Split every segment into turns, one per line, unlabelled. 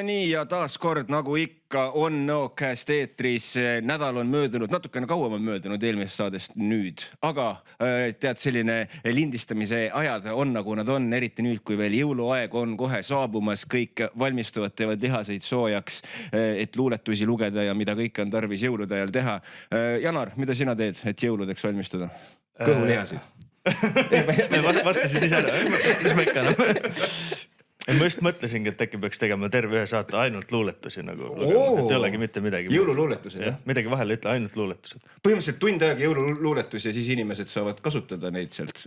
nii ja taas kord nagu ikka on Nõokäest eetris. Nädal on möödunud, natukene kauem on möödunud eelmisest saadest nüüd, aga tead, selline lindistamise ajad on nagu nad on, eriti nüüd, kui veel jõuluaeg on kohe saabumas, kõik valmistuvad, teevad lihaseid soojaks, et luuletusi lugeda ja mida kõike on tarvis jõulude ajal teha. Janar, mida sina teed, et jõuludeks valmistuda? Kõhulihaseid.
Vastasid ise ära, mis ma ikka Ma just mõtlesingi, et äkki peaks tegema terve ühe saate ainult luuletusi nagu lugema, et ei olegi mitte midagi.
Jõululuuletused, jah?
Midagi vahele ütle, ainult luuletused.
Põhimõtteliselt tund aega jõululuuletus ja siis inimesed saavad kasutada neid sealt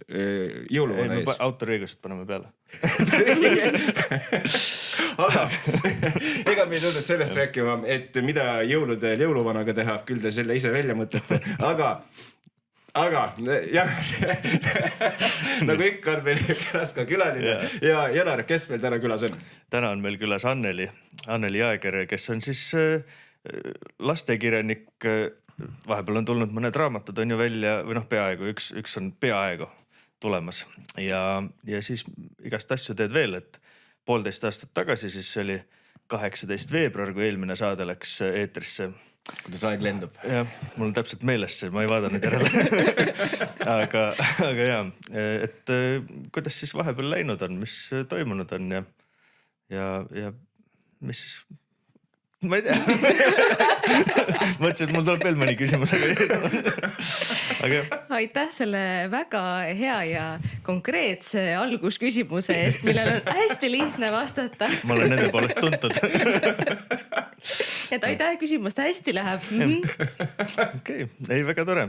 jõuluvana ees.
Autoriõigused paneme peale.
Aga ega me ei tulnud sellest rääkima, et mida jõuludel jõuluvanaga teha, küll te selle ise välja mõtlete, aga jah, nagu ikka on meil külas ka külaline ja Janar, kes meil täna külas on?
Täna on meil külas Anneli Jääger, kes on siis lastekirjanik. Vahepeal on tulnud mõned raamatud on ju välja, või peaaegu, üks on peaaegu tulemas. Ja siis igast asju teed veel, et 1,5 aastat tagasi, siis see oli 18. veebruar, kui eelmine saade läks eetrisse.
Kuidas aeg lendub.
Jah, mul on täpselt meeles see, ma ei vaadanud järele. aga jah, et kuidas siis vahepeal läinud on, mis toimunud on ja mis siis, ma ei tea. Mõtlesin, et mul tuleb veel mõni küsimus, aga jah.
Aitäh selle väga hea ja konkreetse algusküsimuse eest, millel on hästi lihtne vastata.
Ma olen nende poolest tuntud.
Et aitäh küsimust, hästi läheb.
Okei, ei väga tore.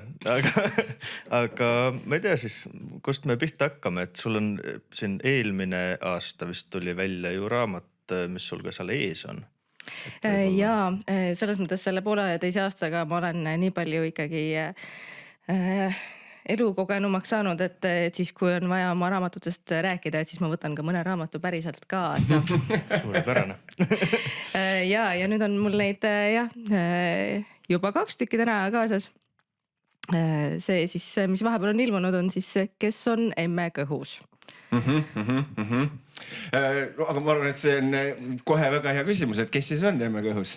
Aga ma ei tea siis, kust me pihta hakkame, et sul on siin eelmine aasta vist tuli välja ju raamat, mis sul ka seal ees on.
Jaa, selles mõttes selle 1,5 aastaga ma olen nii palju ikkagi elukogenumaks saanud, et siis kui on vaja oma raamatutest rääkida, et siis ma võtan ka mõne raamatu päriselt kaasa.
Suurepärane.
Ja nüüd on mul neid juba 2 tükki täna kaasas. See siis, mis vahepeal on ilmunud, on siis Kes on emme kõhus.
Aga ma arvan, et see on kohe väga hea küsimus, et kes siis on emme kõhus?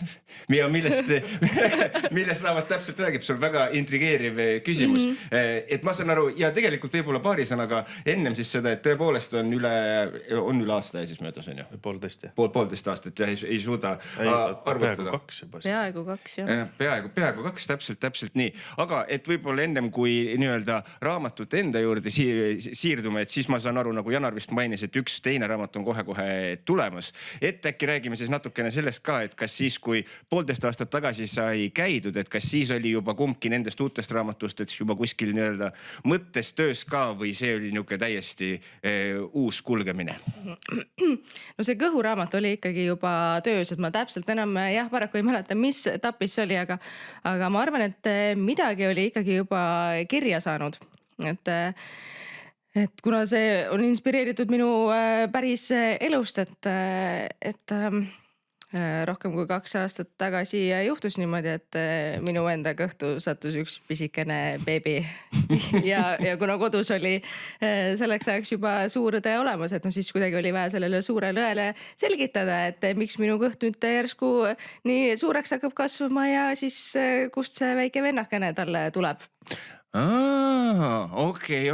Ja millest raamat täpselt räägib, sul väga intrigeeriv küsimus. Et ma saan aru, ja tegelikult võib-olla paari sõnaga ennem siis seda, et tõepoolest on üle aasta ja siis möödas on ju?
1,5.
1,5 aastat ja ei suuda arvutada.
Peaaegu 2, jah.
Peaaegu 2, täpselt nii. Aga et võib-olla ennem kui nii-öelda raamatut enda juurde siirdume, et siis ma saan aru, nagu Janar vist mainis, et üks teine raamat on kohe tulemas. Et äkki räägime siis natukene sellest ka, et kas siis, kui 1,5 aastat tagasi sai käidud, et kas siis oli juba kumbki nendest uutest raamatust, et juba kuskil nii-öelda mõttes töös ka või see oli niuke täiesti uus kulgemine?
No see kõhuraamat oli ikkagi juba töös, et ma täpselt enam paraku ei mäleta, mis etapis see oli, aga ma arvan, et midagi oli ikkagi juba kirja saanud. Et kuna see on inspireeritud minu päris elust, et rohkem kui 2 aastat tagasi juhtus niimoodi, et minu enda kõhtu sattus üks pisikene beebi ja kuna kodus oli selleks ajaks juba suur õde olemas, et siis kuidagi oli vaja sellele suurele õele selgitada, et miks minu kõht nüüd järsku nii suureks hakkab kasvama ja siis kust see väike vennakene talle tuleb.
Okei.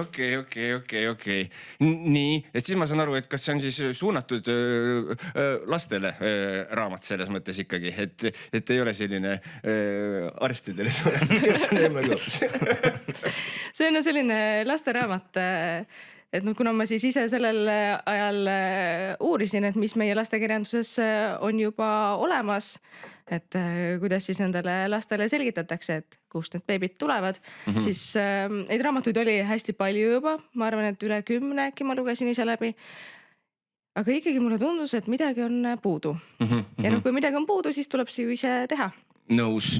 Nii, et siis ma saan aru, et kas see on siis suunatud lastele raamat selles mõttes ikkagi, et ei ole selline arstidele suunatud, kes on emme kõhus.
See on selline lasteraamat, et kuna ma siis ise sellel ajal uurisin, et mis meie lastekirjanduses on juba olemas, et kuidas siis nendele lastele selgitatakse, et kust need beebid tulevad, siis neid raamatuid oli hästi palju juba. Ma arvan, et üle 10 äkki ma lugesin ise läbi. Aga ikkagi mulle tundus, et midagi on puudu. Ja kui midagi on puudu, siis tuleb see ju ise teha.
Nõus.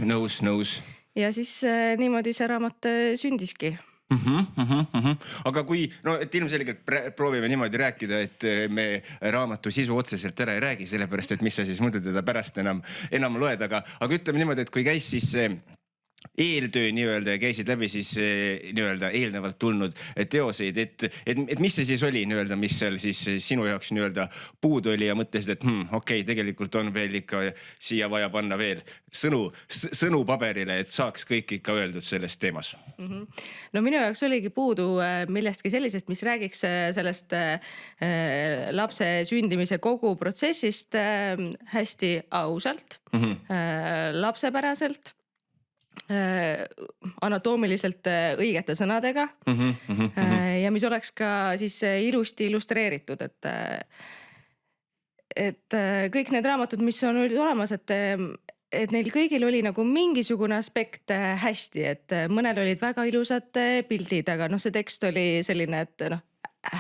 Ja siis niimoodi see raamat sündiski.
Aga kui, et ilmselgelt proovime niimoodi rääkida, et me raamatu sisu otseselt ära ei räägi, sellepärast, et mis sa siis muidu teda pärast enam loed, aga ütleme niimoodi, et kui käis siis eeltöö nii-öelda ja käisid läbi siis nii-öelda eelnevalt tulnud teoseid, et mis see siis oli nii-öelda, mis seal siis sinu jaoks nii-öelda puudu oli ja mõtlesid, et okei, tegelikult on veel ikka siia vaja panna veel sõnu paberile, et saaks kõik ikka öeldud selles teemas.
No minu jaoks oligi puudu millestki sellisest, mis räägiks sellest lapse sündimise kogu protsessist hästi ausalt, lapsepäraselt, anatoomiliselt õigete sõnadega ja mis oleks ka siis ilusti illustreeritud, et kõik need raamatud, mis on olemas, et neil kõigil oli nagu mingisugune aspekt hästi, et mõnel olid väga ilusad pildid, aga see tekst oli selline, et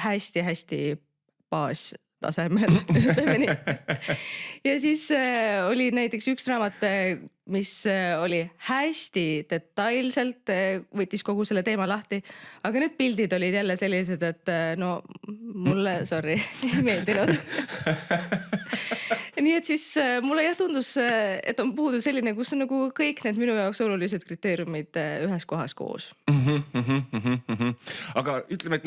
hästi-hästi baastasemel, ütleme nii. Ja siis oli näiteks üks raamat, mis oli hästi detailselt, võttis kogu selle teema lahti, aga need pildid olid jälle sellised, et mulle, sorry, ei meeldinud. Nii et siis mulle tundus, et on puudu selline, kus on nagu kõik need minu jaoks olulised kriteeriumid ühes kohas koos.
Aga ütleme, et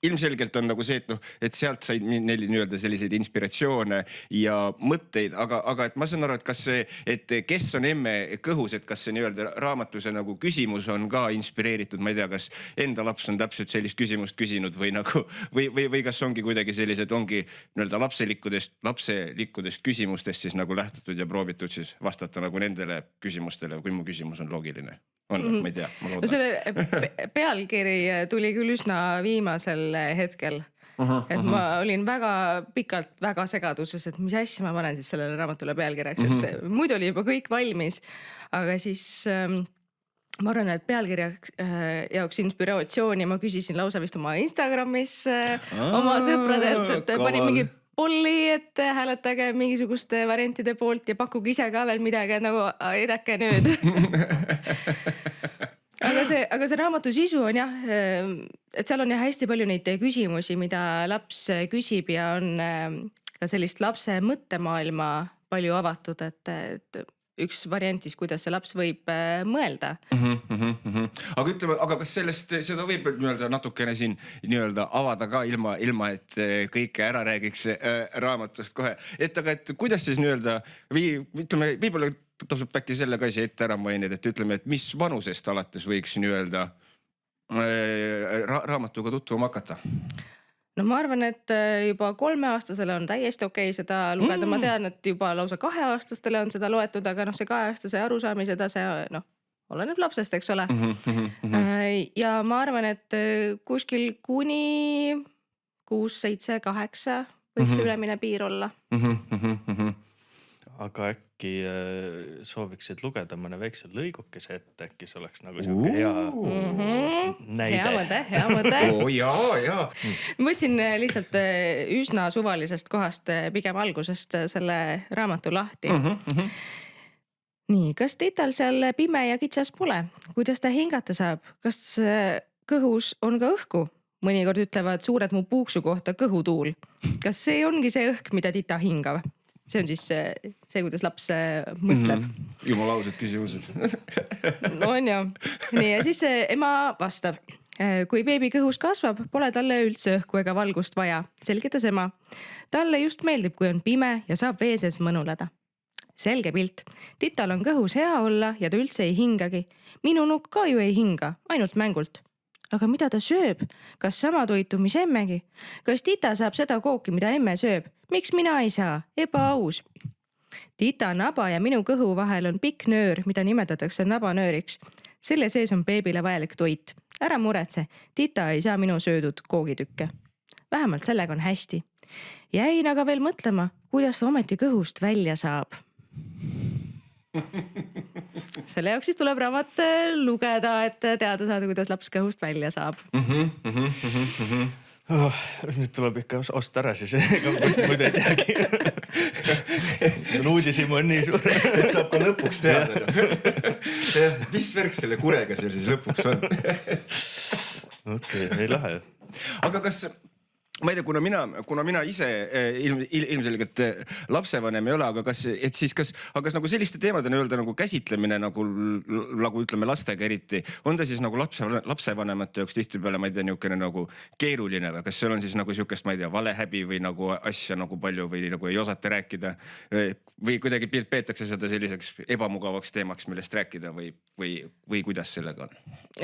ilmselgelt on nagu see, et sealt said neil nii-öelda selliseid inspiratsioone ja mõtteid, aga et ma saan aru, et kas see, et kes on emme kõhus, et kas see nii-öelda raamatuse nagu küsimus on ka inspireeritud, ma ei tea, kas enda laps on täpselt sellist küsimust küsinud või nagu, või kas ongi kuidagi sellised, ongi nii-öelda lapselikudest küsimustest siis nagu lähtutud ja proovitud siis vastata nagu nendele küsimustele, kui mu küsimus on loogiline. On, ma ei tea, ma loodan.
Selle pealkiri tuli küll üsna viimasel hetkel, et ma olin väga pikalt väga segaduses, et mis asja ma panen siis sellele raamatule pealkirjaks, et muidu oli juba kõik valmis, aga siis ma arvan, et pealkirja jaoks inspiratsiooni ma küsisin lausa vist oma Instagramis oma sõpradelt, et panin mingi polli, et hääletage mingisuguste variantide poolt ja pakkuge ise ka veel midagi, et nagu aidake nüüd. Aga see raamatu sisu on jah, et seal on jah hästi palju neid küsimusi, mida laps küsib ja on ka sellist lapse mõttemaailma palju avatud, et üks variant siis, kuidas see laps võib mõelda.
Aga ütleme, aga kas seda võib nii-öelda natukene siin nii-öelda avada ka ilma, et kõike ära räägiks raamatust kohe. Aga et kuidas siis nii-öelda, ütleme, võib-olla tasub äkki selle ka ise ette ära mainida, et ütleme, et mis vanusest alates võiks nii-öelda raamatuga tutvuma hakata?
No ma arvan, et juba 3-aastasele on täiesti okei seda lugeda. Ma tean, et juba lausa 2-aastastele on seda loetud, aga see 2-aastase arusaamise tase, oleneb lapsest, eks ole. Ja ma arvan, et kuskil kuni 6, 7, 8 võiks ülemine piir olla.
Aga äkki sooviksid lugeda mõne väikse lõigukese ette, äkki see oleks nagu selline hea näide.
Hea mõte.
Jaa.
Ma võtsin lihtsalt üsna suvalisest kohast, pigem algusest selle raamatu lahti. Nii, kas Tital seal pime ja kitsas pole? Kuidas ta hingata saab? Kas kõhus on ka õhku? Mõnikord ütlevad suured mu puuksu kohta kõhutuul. Kas see ongi see õhk, mida Tita hingab? See on siis see, kuidas laps mõtleb.
Jumala ausad küsimused.
No on ju. Nii, ja siis ema vastab. Kui beebi kõhus kasvab, pole talle üldse õhku ega valgust vaja, selgitas ema. Talle just meeldib, kui on pime ja saab vee sees mõnuleda. Selge pilt. Tital on kõhus hea olla ja ta üldse ei hingagi. Minu nukk ka ju ei hinga, ainult mängult. Aga mida ta sööb? Kas sama toitu, mis emmegi? Kas Tita saab seda kooki, mida emme sööb? Miks mina ei saa? Ebaaus. Tita naba ja minu kõhu vahel on pikk nöör, mida nimetatakse nabanööriks. Selle sees on beebile vajalik toit. Ära muretse, Tita ei saa minu söödud koogitükke. Vähemalt sellega on hästi. Jäin aga veel mõtlema, kuidas ometi kõhust välja saab. Selle jaoks siis tuleb raamat lugeda, et teada saada, kuidas laps kõhust välja saab.
Nüüd tuleb ikka osta ära siis, muidu ei teagi. Uudisimu on nii suur.
Et saab ka lõpuks teada. Mis värk selle kurega seal siis lõpuks on?
Okei, ei lähe.
Aga kas ma ei tea, kuna mina ise ilmselgelt lapsevanem ei ole, aga kas nagu selliste teemade nii-öelda nagu käsitlemine nagu ütleme lastega eriti, on ta siis nagu lapsevanemate jaoks tihtipeale, ma ei tea, niisugune nagu keeruline või kas seal on siis nagu niisugust, ma ei tea, valehäbi või nagu asja nagu palju või nagu ei osata rääkida või kuidagi peetakse seda selliseks ebamugavaks teemaks, millest rääkida või kuidas sellega on?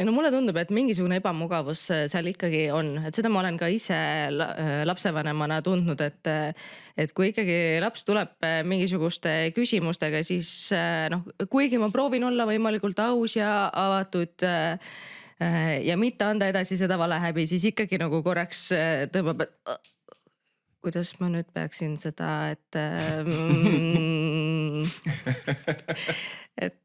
No mulle tundub, et mingisugune ebamugavus seal ikkagi on, et seda ma olen ka ise lapsevanemana tundnud, et kui ikkagi laps tuleb mingisuguste küsimustega, siis kuigi ma proovin olla võimalikult aus ja avatud ja mitte anda edasi seda valehäbi, siis ikkagi nagu korraks tõmbab, kuidas ma nüüd peaksin seda, et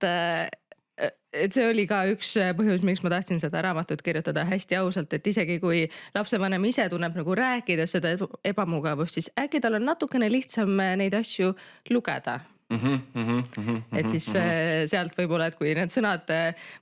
see oli ka üks põhjus, miks ma tahtsin seda raamatut kirjutada hästi ausalt, et isegi kui lapsevanem ise tunneb nagu rääkides seda ebamugavust, siis äkki tal on natukene lihtsam neid asju lugeda. Et siis sealt võib-olla, et kui need sõnad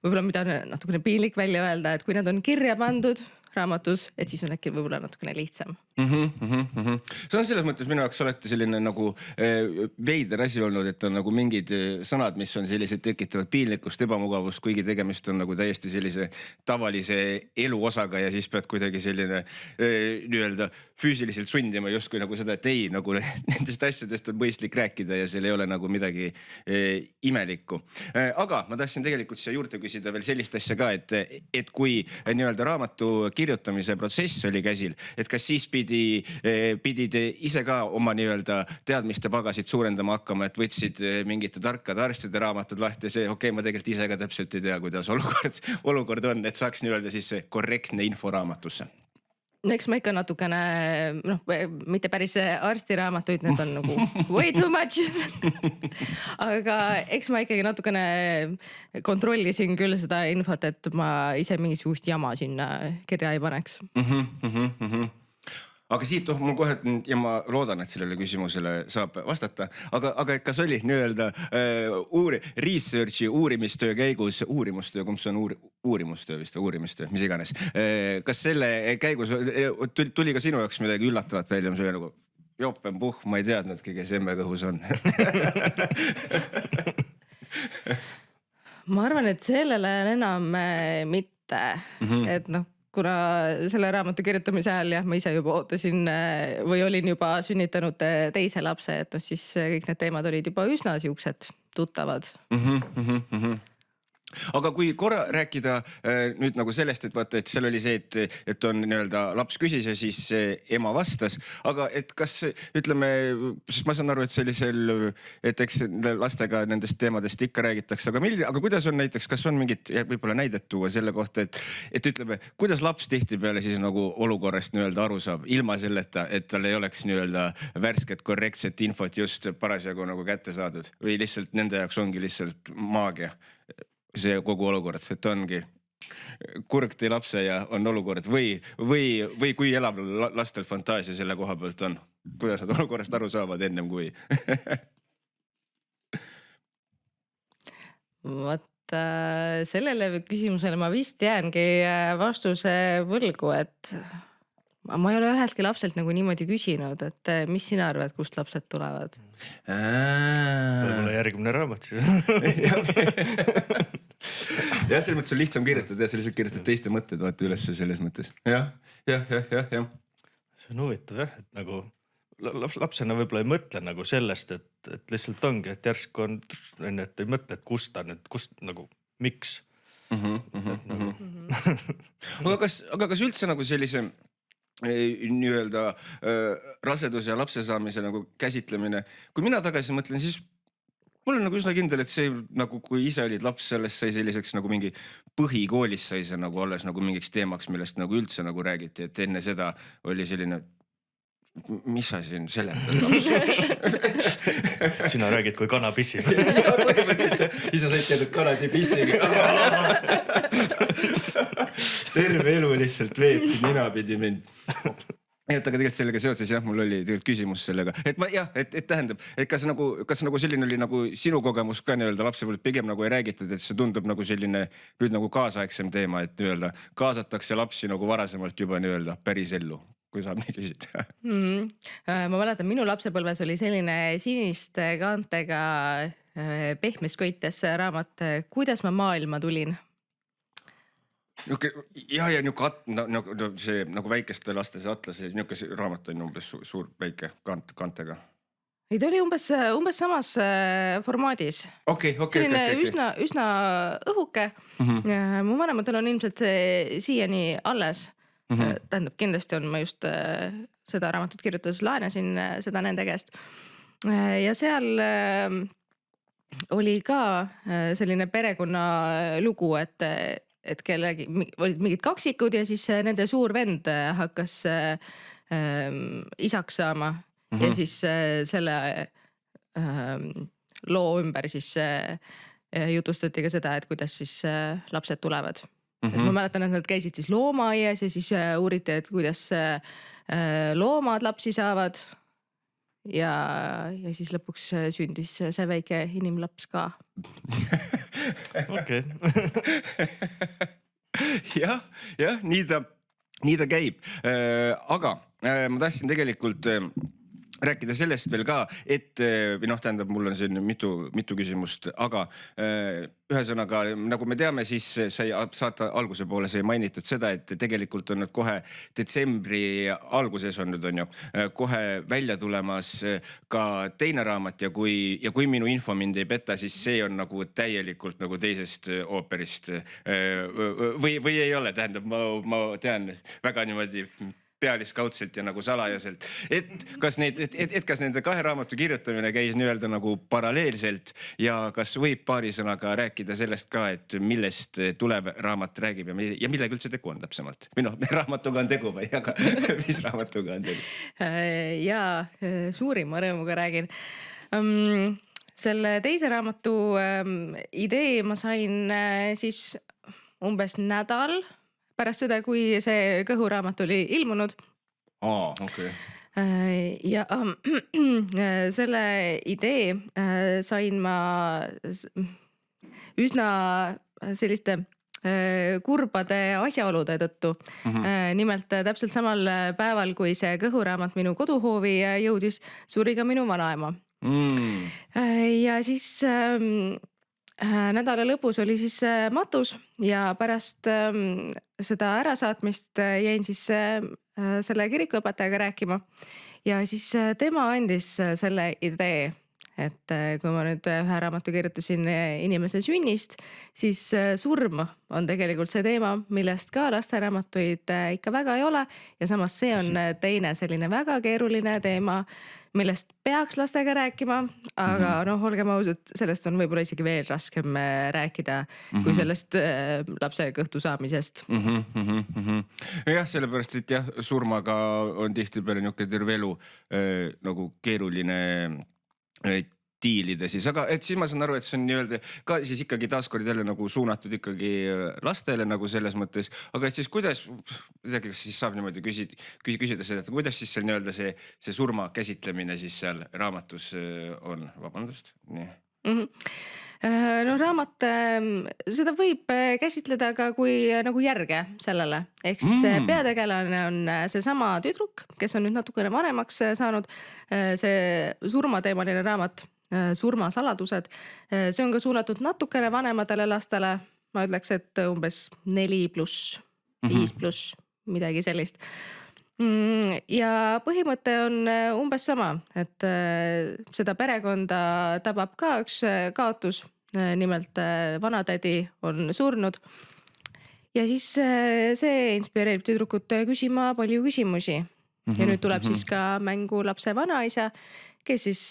võib-olla mida on natukene piinlik välja öelda, et kui need on kirja pandud raamatus, et siis on äkki võib-olla natukene lihtsam.
See on selles mõttes minu jaoks alati selline nagu veider asi olnud, et on nagu mingid sõnad, mis on sellised tekitavad piinlikkust, ebamugavust, kuigi tegemist on nagu täiesti sellise tavalise elu osaga ja siis pead kuidagi selline nii-öelda füüsiliselt sundima justkui nagu seda, et ei, nagu nendest asjadest on mõistlik rääkida ja seal ei ole nagu midagi imelikku. Aga ma tahtsin tegelikult siia juurde küsida veel sellist asja ka, et kui nii-öelda raamatu kirjutamise protsess oli käsil, et kas siis pidid ise ka oma nii-öelda teadmiste pagasid suurendama hakkama, et võtsid mingite tarkade arstide raamatud lahti ja see, okei, ma tegelikult ise ka täpselt ei tea, kuidas olukord on, et saaks nii-öelda siis korrektne info raamatusse.
No eks ma ikka natukene, mitte päris arstiraamatuid, need on nagu way too much. Aga eks ma ikkagi natukene kontrollisin küll seda infot, et ma ise mingisugust jama sinna kirja ei paneks.
Aga siit mul kohe, ja ma loodan, et sellele küsimusele saab vastata, aga kas oli nii-öelda researchi uurimistöö käigus, uurimustöö, kumb see on uurimustöö vist või uurimistöö, mis iganes. Kas selle käigus tuli ka sinu jaoks midagi üllatavat välja, mis oli nagu jopenpuh, ma ei teadnudki, kes emme kõhus on?
Ma arvan, et sellele enam mitte, et kuna selle raamatu kirjutamise ajal jah, ma ise juba ootasin või olin juba sünnitanud teise lapse, et siis kõik need teemad olid juba üsna siuksed tuttavad.
Aga kui korra rääkida nüüd nagu sellest, et vaata, et seal oli see, et on nii-öelda laps küsis ja siis ema vastas, aga et kas ütleme, sest ma saan aru, et sellisel, et eks lastega nendest teemadest ikka räägitakse, aga kuidas on näiteks, kas on mingit võib-olla näidet tuua selle kohta, et ütleme, kuidas laps tihtipeale siis nagu olukorrast nii-öelda aru saab, ilma selleta, et tal ei oleks nii-öelda värsket korrektset infot just parasjagu nagu kätte saadud või lihtsalt nende jaoks ongi lihtsalt maagia? See kogu olukord, et ongi kurg tee lapse ja on olukord või kui elav lastel fantaasia selle koha pealt on, kuidas nad olukorrast aru saavad ennem kui?
Vot sellele küsimusele ma vist jäängi vastuse võlgu, et ma ei ole üheltki lapselt nagu niimoodi küsinud, et mis sina arvad, kust lapsed tulevad?
Võib-olla järgmine raamat siis.
Jah, selles mõttes on lihtsam kirjutada ja sa lihtsalt kirjutad teiste mõtted vaata üles selles mõttes. Jah.
See on huvitav jah, et nagu lapsena võib-olla ei mõtle nagu sellest, et lihtsalt ongi, et järsku on, et ei mõtle, et kust ta nüüd, kust nagu, miks.
Aga kas üldse nagu sellise nii-öelda rasedus ja lapse saamise nagu käsitlemine, kui mina tagasi mõtlen, siis mul on nagu üsna kindel, et see nagu kui ise olid laps, sellest sai selliseks nagu mingi põhikoolis sai see nagu alles nagu mingiks teemaks, millest nagu üldse nagu räägiti, et enne seda oli selline, mis sa siin seletad?
Sina räägid kui kana pissib.
Põhimõtteliselt, ise said teadnud kanadi pissigi. Terve elu lihtsalt veeti, nina pidi mind. Aga tegelikult sellega seoses jah, mul oli tegelikult küsimus sellega, et tähendab, et kas nagu selline oli nagu sinu kogemus ka nii-öelda lapsepõlves pigem nagu ei räägitud, et see tundub nagu selline nüüd nagu kaasaegsem teema, et nii-öelda kaasatakse lapsi nagu varasemalt juba nii-öelda päris ellu. kui saab nii küsida.
Ma mäletan, minu lapsepõlves oli selline siniste kaantega pehmes köites raamat Kuidas ma maailma tulin.
Ja nagu see nagu väikeste laste see atlas, niisugune raamat on umbes suur väike kantega.
Ei, ta oli umbes samas formaadis.
Okei.
Selline üsna õhuke. Mu vanematel on ilmselt see siiani alles. Tähendab, kindlasti on, ma just seda raamatut kirjutades laenasin seda nende käest. Ja seal oli ka selline perekonna lugu, et kellegi olid mingid kaksikud ja siis nende suur vend hakkas isaks saama. Ja siis selle loo ümber siis jutustati ka seda, et kuidas siis lapsed tulevad. Et ma mäletan, et nad käisid siis loomaaias ja siis uuriti, et kuidas loomad lapsi saavad. Ja siis lõpuks sündis see väike inimlaps ka.
Okei.
jah, nii ta käib. Aga ma tahtsin tegelikult rääkida sellest veel ka, et või tähendab, mul on siin mitu küsimust, aga ühesõnaga, nagu me teame, siis sai saate alguse poole sai mainitud seda, et tegelikult on nüüd kohe detsembri alguses on nüüd on ju kohe välja tulemas ka teine raamat ja kui minu info mind ei peta, siis see on nagu täielikult nagu teisest ooperist või ei ole, tähendab, ma tean väga niimoodi pealiskaudselt ja nagu salajaselt, et kas nende kahe raamatu kirjutamine käis nii-öelda nagu paralleelselt ja kas võib paari sõnaga rääkida sellest ka, et millest tulev raamat räägib ja millega üldse tegu on täpsemalt? Või raamatuga on tegu või, aga mis raamatuga on tegu?
Jaa, suurima rõõmuga räägin. Selle teise raamatu idee ma sain siis umbes nädal pärast seda, kui see Kõhuraamat oli ilmunud.
Okei.
Ja selle idee sain ma üsna selliste kurbade asjaolude tõttu. Nimelt täpselt samal päeval, kui see Kõhuraamat minu koduhoovi jõudis, suri ka minu vanaema. Ja siis nädala lõpus oli siis matus ja pärast seda ärasaatmist jäin siis selle kirikuõpetajaga rääkima ja siis tema andis selle idee, et kui ma nüüd ühe raamatu kirjutasin inimese sünnist, siis surm on tegelikult see teema, millest ka lasteraamatuid ikka väga ei ole ja samas see on teine selline väga keeruline teema, millest peaks lastega rääkima, aga olgem ausad, sellest on võib-olla isegi veel raskem rääkida kui sellest lapse kõhtu saamisest.
Jah, sellepärast, et jah, surmaga on tihtipeale niisugune terve elu nagu keeruline diilida siis, aga et siis ma saan aru, et see on nii-öelda ka siis ikkagi taaskord jälle nagu suunatud ikkagi lastele nagu selles mõttes, aga et siis kuidas, kas siis saab niimoodi küsida seda, et kuidas siis seal nii-öelda see surma käsitlemine siis seal raamatus on, vabandust? Nii.
Raamat, seda võib käsitleda ka kui nagu järge sellele, ehk siis peategelane on seesama tüdruk, kes on nüüd natukene vanemaks saanud, see surmateemaline raamat, surmasaladused, see on ka suunatud natukene vanematele lastele, ma ütleks, et umbes 4+, 5+, midagi sellist. Ja põhimõte on umbes sama, et seda perekonda tabab ka üks kaotus, nimelt vanatädi on surnud. Ja siis see inspireerib tüdrukut küsima palju küsimusi. Ja nüüd tuleb siis ka mängu lapse vanaisa, kes siis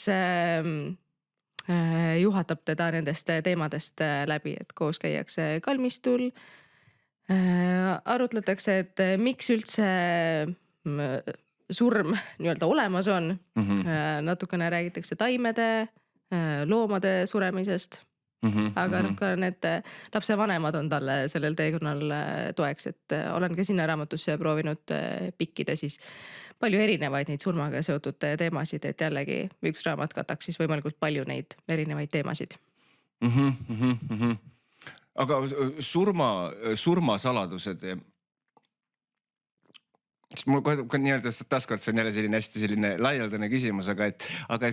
juhatab teda nendest teemadest läbi, et koos käiakse kalmistul, arutletakse, et miks üldse surm nii-öelda olemas on. Natukene räägitakse taimede, loomade suremisest, aga ka need lapse vanemad on talle sellel teekonnal toeks, et olen ka sinna raamatusse proovinud pikkida siis palju erinevaid neid surmaga seotud teemasid, et jällegi üks raamat kataks siis võimalikult palju neid erinevaid teemasid.
Aga surmasaladused, Mul kohe nii-öelda taaskord see on jälle selline hästi selline laialdane küsimus, aga et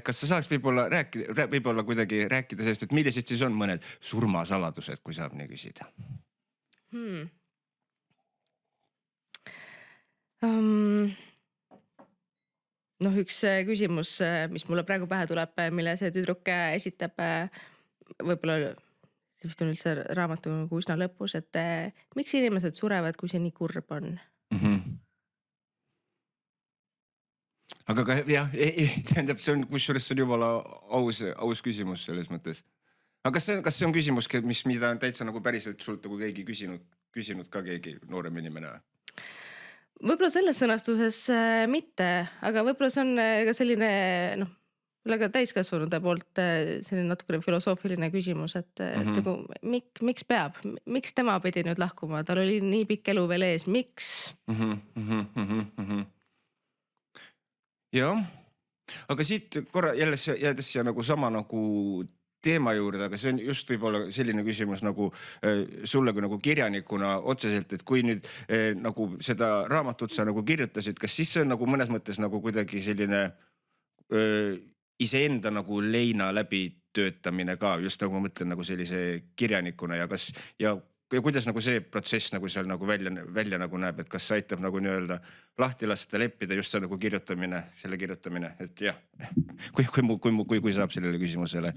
kas sa saaks võib-olla kuidagi rääkida sellest, et millised siis on mõned surmasaladused, kui saab nii küsida?
Noh, üks küsimus, mis mulle praegu pähe tuleb, mille see tüdruk esitab, võib-olla see vist on üldse raamatu nagu üsna lõpus, et miks inimesed surevad, kui see nii kurb on?
Aga ka jah, tähendab, see on, kusjuures see on jumala aus küsimus selles mõttes. Aga kas see on küsimus, mida on täitsa nagu päriselt sult nagu keegi küsinud ka keegi noorem inimene?
Võib-olla selles sõnastuses mitte, aga võib-olla see on ka selline, noh, ka täiskasvanute poolt selline natukene filosoofiline küsimus, et nagu, miks peab, miks tema pidi nüüd lahkuma, tal oli nii pikk elu veel ees, miks?
Jah, aga siit korra jälle jäädes siia nagu sama nagu teema juurde, aga see on just võib-olla selline küsimus nagu sulle kui nagu kirjanikuna otseselt, et kui nüüd nagu seda raamatut sa nagu kirjutasid, kas siis see on nagu mõnes mõttes nagu kuidagi selline iseenda nagu leina läbi töötamine ka, just nagu ma mõtlen nagu sellise kirjanikuna ja kuidas nagu see protsess nagu seal nagu välja nagu näeb, et kas see aitab nagu nii-öelda lahti lasta, leppida just see nagu kirjutamine, et jah, kui saab sellele küsimusele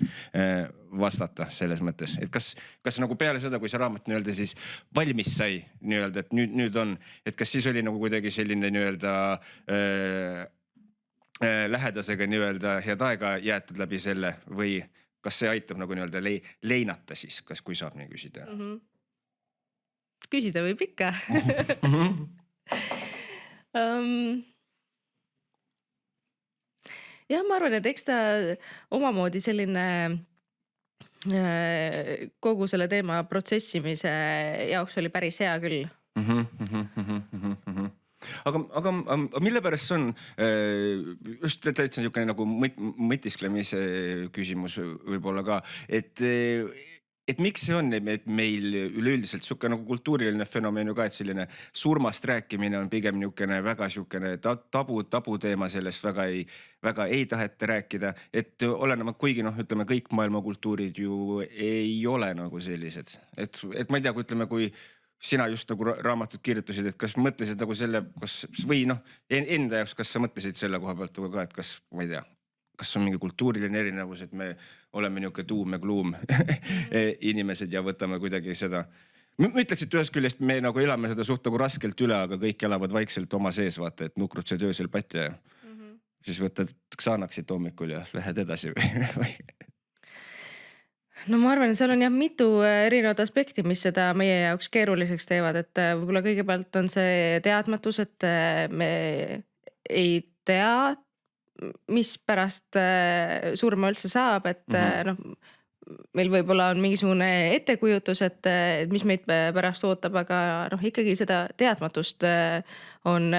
vastata selles mõttes, et kas nagu peale seda, kui see raamat nii-öelda siis valmis sai nii-öelda, et nüüd on, et kas siis oli nagu kuidagi selline nii-öelda lähedasega nii-öelda head aega jäetud läbi selle või kas see aitab nagu nii-öelda leinata siis, kui saab nii küsida?
Küsida võib ikka. Jah, ma arvan, et eks ta omamoodi selline kogu selle teema protsessimise jaoks oli päris hea küll.
Aga mille pärast on just täitsa niisugune nagu mõtisklemise küsimus võib-olla ka, et miks see on, et meil üleüldiselt niisugune nagu kultuuriline fenomen ju ka, et selline surmast rääkimine on pigem niisugune väga niisugune tabuteema, sellest väga ei taheta rääkida, et olenema, kuigi noh, ütleme kõik maailma kultuurid ju ei ole nagu sellised, et ma ei tea, kui ütleme, kui sina just nagu raamatut kirjutasid, et kas mõtlesid nagu selle, või noh, enda jaoks, kas sa mõtlesid selle koha pealt ka, et kas, ma ei tea, kas on mingi kultuuriline erinevus, et me oleme niisugune tuum ja kluum inimesed ja võtame kuidagi seda. Ma ütleks, et ühest küljest me nagu elame seda suht nagu raskelt üle, aga kõik elavad vaikselt oma sees, vaata, et nukrutsed öösel patja ja siis võtad Xanaxit hommikul ja lähed edasi või?
No ma arvan, et seal on jah mitu erinevat aspekti, mis seda meie jaoks keeruliseks teevad, et võib-olla kõigepealt on see teadmatus, et me ei tea, mis pärast surma üldse saab, et noh, meil võib-olla on mingisugune ettekujutus, et mis meid pärast ootab, aga noh, ikkagi seda teadmatust on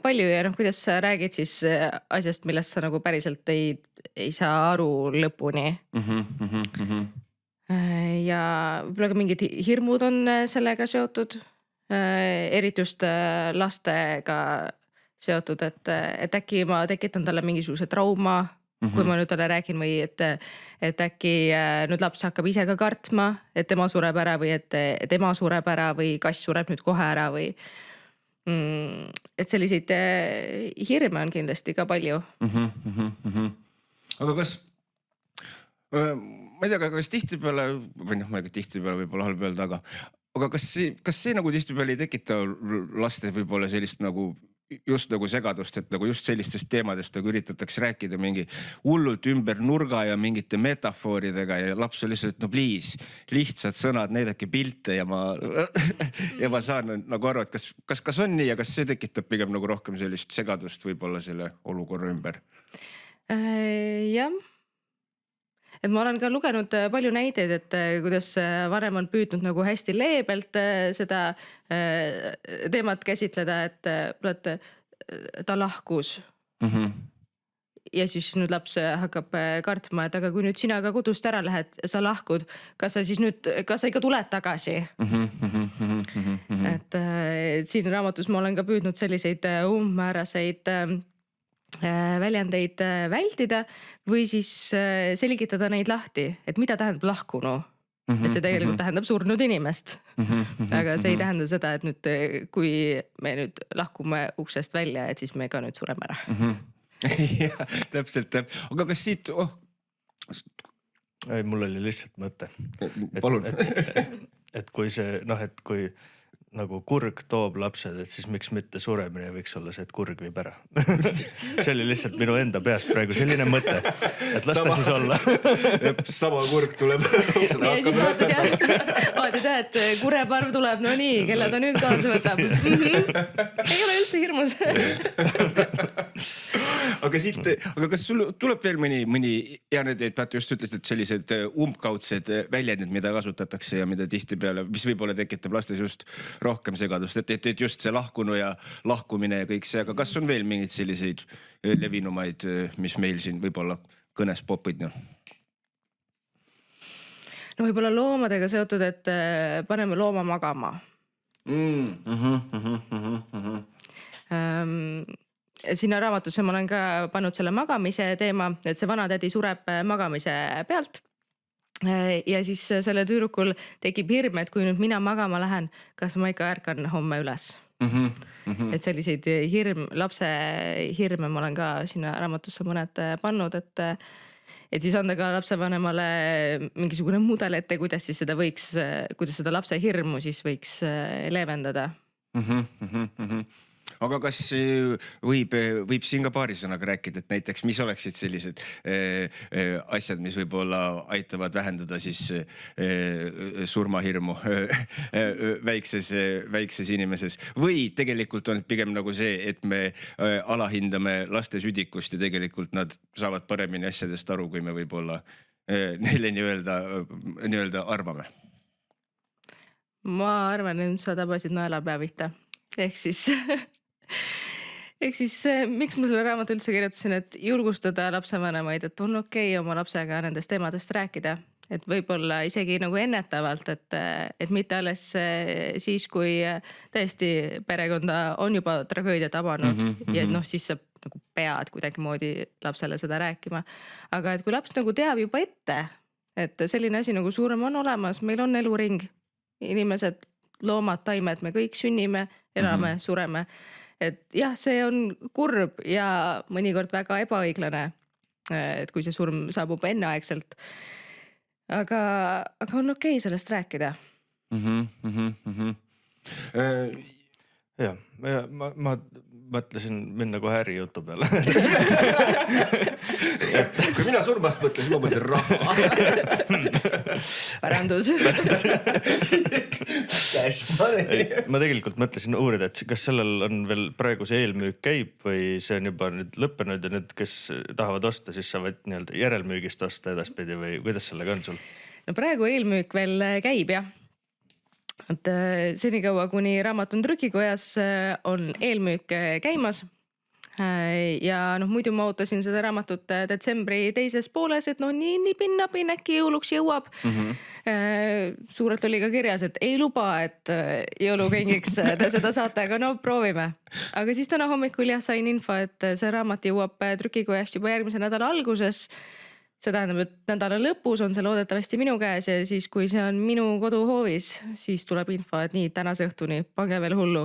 palju ja noh, kuidas sa räägid siis asjast, millest sa nagu päriselt ei saa aru lõpuni. Ja võib-olla ka mingid hirmud on sellega seotud, eriti just lastega seotud, et äkki ma tekitan talle mingisuguse trauma, kui ma nüüd talle räägin või et äkki nüüd laps hakkab ise ka kartma, et tema sureb ära või et ema sureb ära või kass sureb nüüd kohe ära või et selliseid hirme on kindlasti ka palju.
Aga kas ma ei tea, kas tihtipeale, või noh, ma ei tea, tihtipeale võib-olla halb öelda, aga kas see nagu tihtipeale ei tekita laste võib-olla sellist nagu just nagu segadust, et nagu just sellistest teemadest nagu üritatakse rääkida mingi hullult ümber nurga ja mingite metafooridega ja laps on lihtsalt, no please, lihtsad sõnad, näidake pilte ja ma saan nagu aru, et kas on nii ja kas see tekitab pigem nagu rohkem sellist segadust võib-olla selle olukorra ümber?
Jah. Et ma olen ka lugenud palju näiteid, et kuidas vanem on püüdnud nagu hästi leebelt seda teemat käsitleda, et ta lahkus. ja siis nüüd laps hakkab kartma, et aga kui nüüd sina ka kodust ära lähed, sa lahkud, kas sa ikka tuled tagasi? Et siin raamatus ma olen ka püüdnud selliseid umbmääraseid väljendeid vältida või siis selgitada neid lahti, et mida tähendab lahkunu. Et see tegelikult tähendab surnud inimest. Aga see ei tähenda seda, et nüüd, kui me nüüd lahkume uksest välja, et siis me ka nüüd sureme ära.
Täpselt. Aga kas siit...
Ei, mul oli lihtsalt mõte.
Palun.
Et kui see, et kui nagu kurg toob lapsed, et siis miks mitte suremine võiks olla see, et kurg viib ära. See oli lihtsalt minu enda peast praegu selline mõte, et las ta siis olla.
Sama kurg tuleb.
Ja siis vaatad, et kureparv tuleb, no nii, kelle ta nüüd kaasa võtab. Ei ole üldse hirmus.
Aga kas sul tuleb veel mõni ja need, et just ütlesid, et sellised umbkaudsed väljendid, mida kasutatakse ja mida tihti peale, mis võib-olla tekitab lastes just rohkem segadust, et just see lahkunu ja lahkumine ja kõik see, aga kas on veel mingid selliseid levinumaid, mis meil siin võib-olla kõnes popid?
No võib-olla loomadega seotud, et paneme looma magama. Sinna raamatusse ma olen ka pannud selle magamise teema, et see vanatädi sureb magamise pealt. Ja siis selle tüdrukul tekib hirm, et kui nüüd mina magama lähen, kas ma ikka ärkan homme üles. Et selliseid lapse hirme ma olen ka sinna raamatusse mõned pannud, et siis anda ka lapsevanemale mingisugune mudel ette, kuidas siis kuidas seda lapse hirmu siis võiks leevendada.
Aga kas võib siin ka paari sõnaga rääkida, et näiteks mis oleksid sellised asjad, mis võib-olla aitavad vähendada siis surmahirmu väikses inimeses või tegelikult on pigem nagu see, et me alahindame laste südikust ja tegelikult nad saavad paremini asjadest aru, kui me võib-olla neile nii-öelda arvame?
Ma arvan, et sa tabasid naelapea pihta. Ehk siis miks ma selle raamatu üldse kirjutasin, et julgustada lapsevanemaid, et on okei oma lapsega nendest teemadest rääkida. Et võib-olla isegi nagu ennetavalt, et mitte alles siis, kui täiesti perekonda on juba tragöödia tabanud ja siis sa nagu pead kuidagi moodi lapsele seda rääkima. Aga et kui laps nagu teab juba ette, et selline asi nagu surm on olemas, meil on eluring, inimesed, loomad, taimed, me kõik sünnime, elame, sureme. Et jah, see on kurb ja mõnikord väga ebaõiglane, et kui see surm saabub enneaegselt. Aga on okei sellest rääkida.
Ja, ma mõtlesin minna kohe äri jutu peale.
Kui mina surmast mõtlesin, ma mõtlen raha.
Pärandus.
Ma tegelikult mõtlesin uurida, et kas sellel on veel praegu see eelmüük käib või see on juba nüüd lõppenud ja nüüd, kes tahavad osta, siis saavad nii-öelda järelmüügist osta edaspidi või kuidas sellega on sul?
No praegu eelmüük veel käib, jah. Et senikaua, kuni raamat on trükikojas, on eelmüük käimas. Ja muidu ma ootasin seda raamatut detsembri teises pooles, et nii pinnapin äkki jõuluks jõuab. Suurelt oli ka kirjas, et ei luba, et jõulukengiks te seda saate, aga no proovime. Aga siis täna hommikul sain info, et see raamat jõuab trükikojast juba järgmise nädala alguses. See tähendab, et nädala lõpus on see loodetavasti minu käes ja siis, kui see on minu koduhoovis, siis tuleb info, et nii tänase õhtuni, pange veel hullu.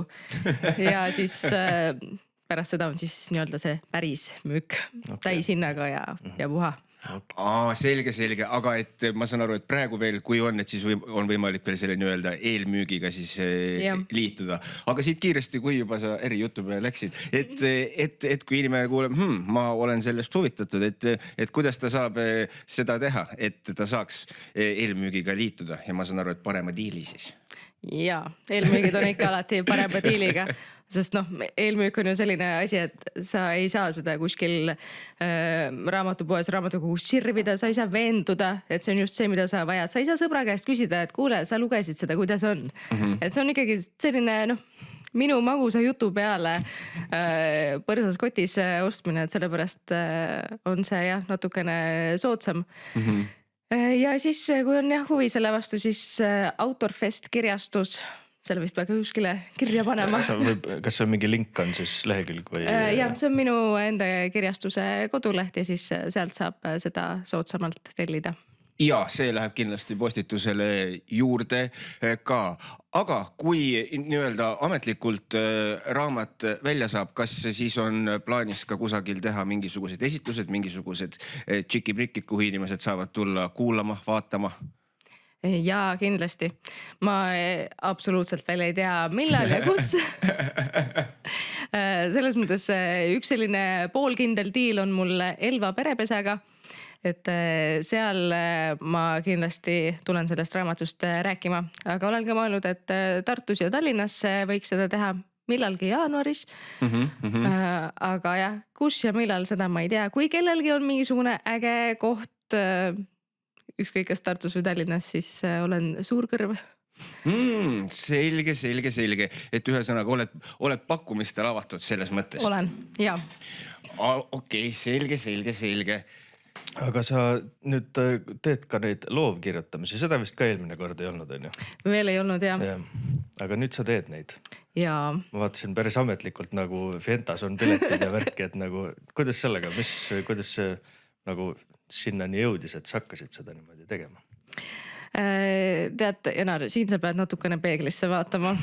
Ja siis pärast seda on siis nii-öelda see päris müük täishinnaga ja puha.
Selge, aga et ma saan aru, et praegu veel, kui on, et siis on võimalik veel selle nii-öelda eelmüügiga siis liituda. Aga siit kiiresti, kui juba sa ärijutu peale läksid, et kui inimene kuuleb, ma olen sellest huvitatud, et kuidas ta saab seda teha, et ta saaks eelmüügiga liituda ja ma saan aru, et parema diili siis.
Jaa, eelmüügid on ikka alati parema diiliga. Sest eelmüük on ju selline asi, et sa ei saa seda kuskil raamatupoes raamatukogus sirvida, sa ei saa veenduda, et see on just see, mida sa vajad. Sa ei saa sõbra käest küsida, et kuule, sa lugesid seda, kuidas on. Et see on ikkagi selline minu magusa jutu peale põrsas kotis ostmine, et sellepärast on see jah, natukene soodsam. Ja siis, kui on jah huvi selle vastu, siis Autorfest kirjastus, selle vist peab kuskile kirja panema.
Kas see on mingi link on siis lehekülg või?
Jah, see on minu enda kirjastuse koduleht ja siis sealt saab seda soodsamalt tellida.
Ja see läheb kindlasti postitusele juurde ka. Aga kui nii-öelda ametlikult raamat välja saab, kas siis on plaanis ka kusagil teha mingisugused esitlused, mingisugused tšiki-prikid, kuhu inimesed saavad tulla kuulama, vaatama?
Jaa, kindlasti. Ma absoluutselt veel ei tea, millal ja kus. Selles mõttes üks selline poolkindel diil on mul Elva perepesaga, et seal ma kindlasti tulen sellest raamatust rääkima, aga olen ka mõelnud, et Tartus ja Tallinnas võiks seda teha millalgi jaanuaris. Aga jah, kus ja millal seda ma ei tea. Kui kellelgi on mingisugune äge koht, ükskõik kas Tartus või Tallinnas, siis olen suur kõrv.
Selge. Et ühesõnaga oled pakkumistel avatud selles mõttes?
Olen, jaa.
Okei, selge.
Aga sa nüüd teed ka neid loovkirjutamisi, seda vist ka eelmine kord ei olnud, on ju?
Veel ei olnud, jah.
Aga nüüd sa teed neid.
Jaa.
Ma vaatasin päris ametlikult nagu Fientas on piletid ja värki, et nagu, kuidas sellega, kuidas see nagu sinnani jõudis, et sa hakkasid seda niimoodi tegema?
Tead, Janar, siin sa pead natukene peeglisse vaatama.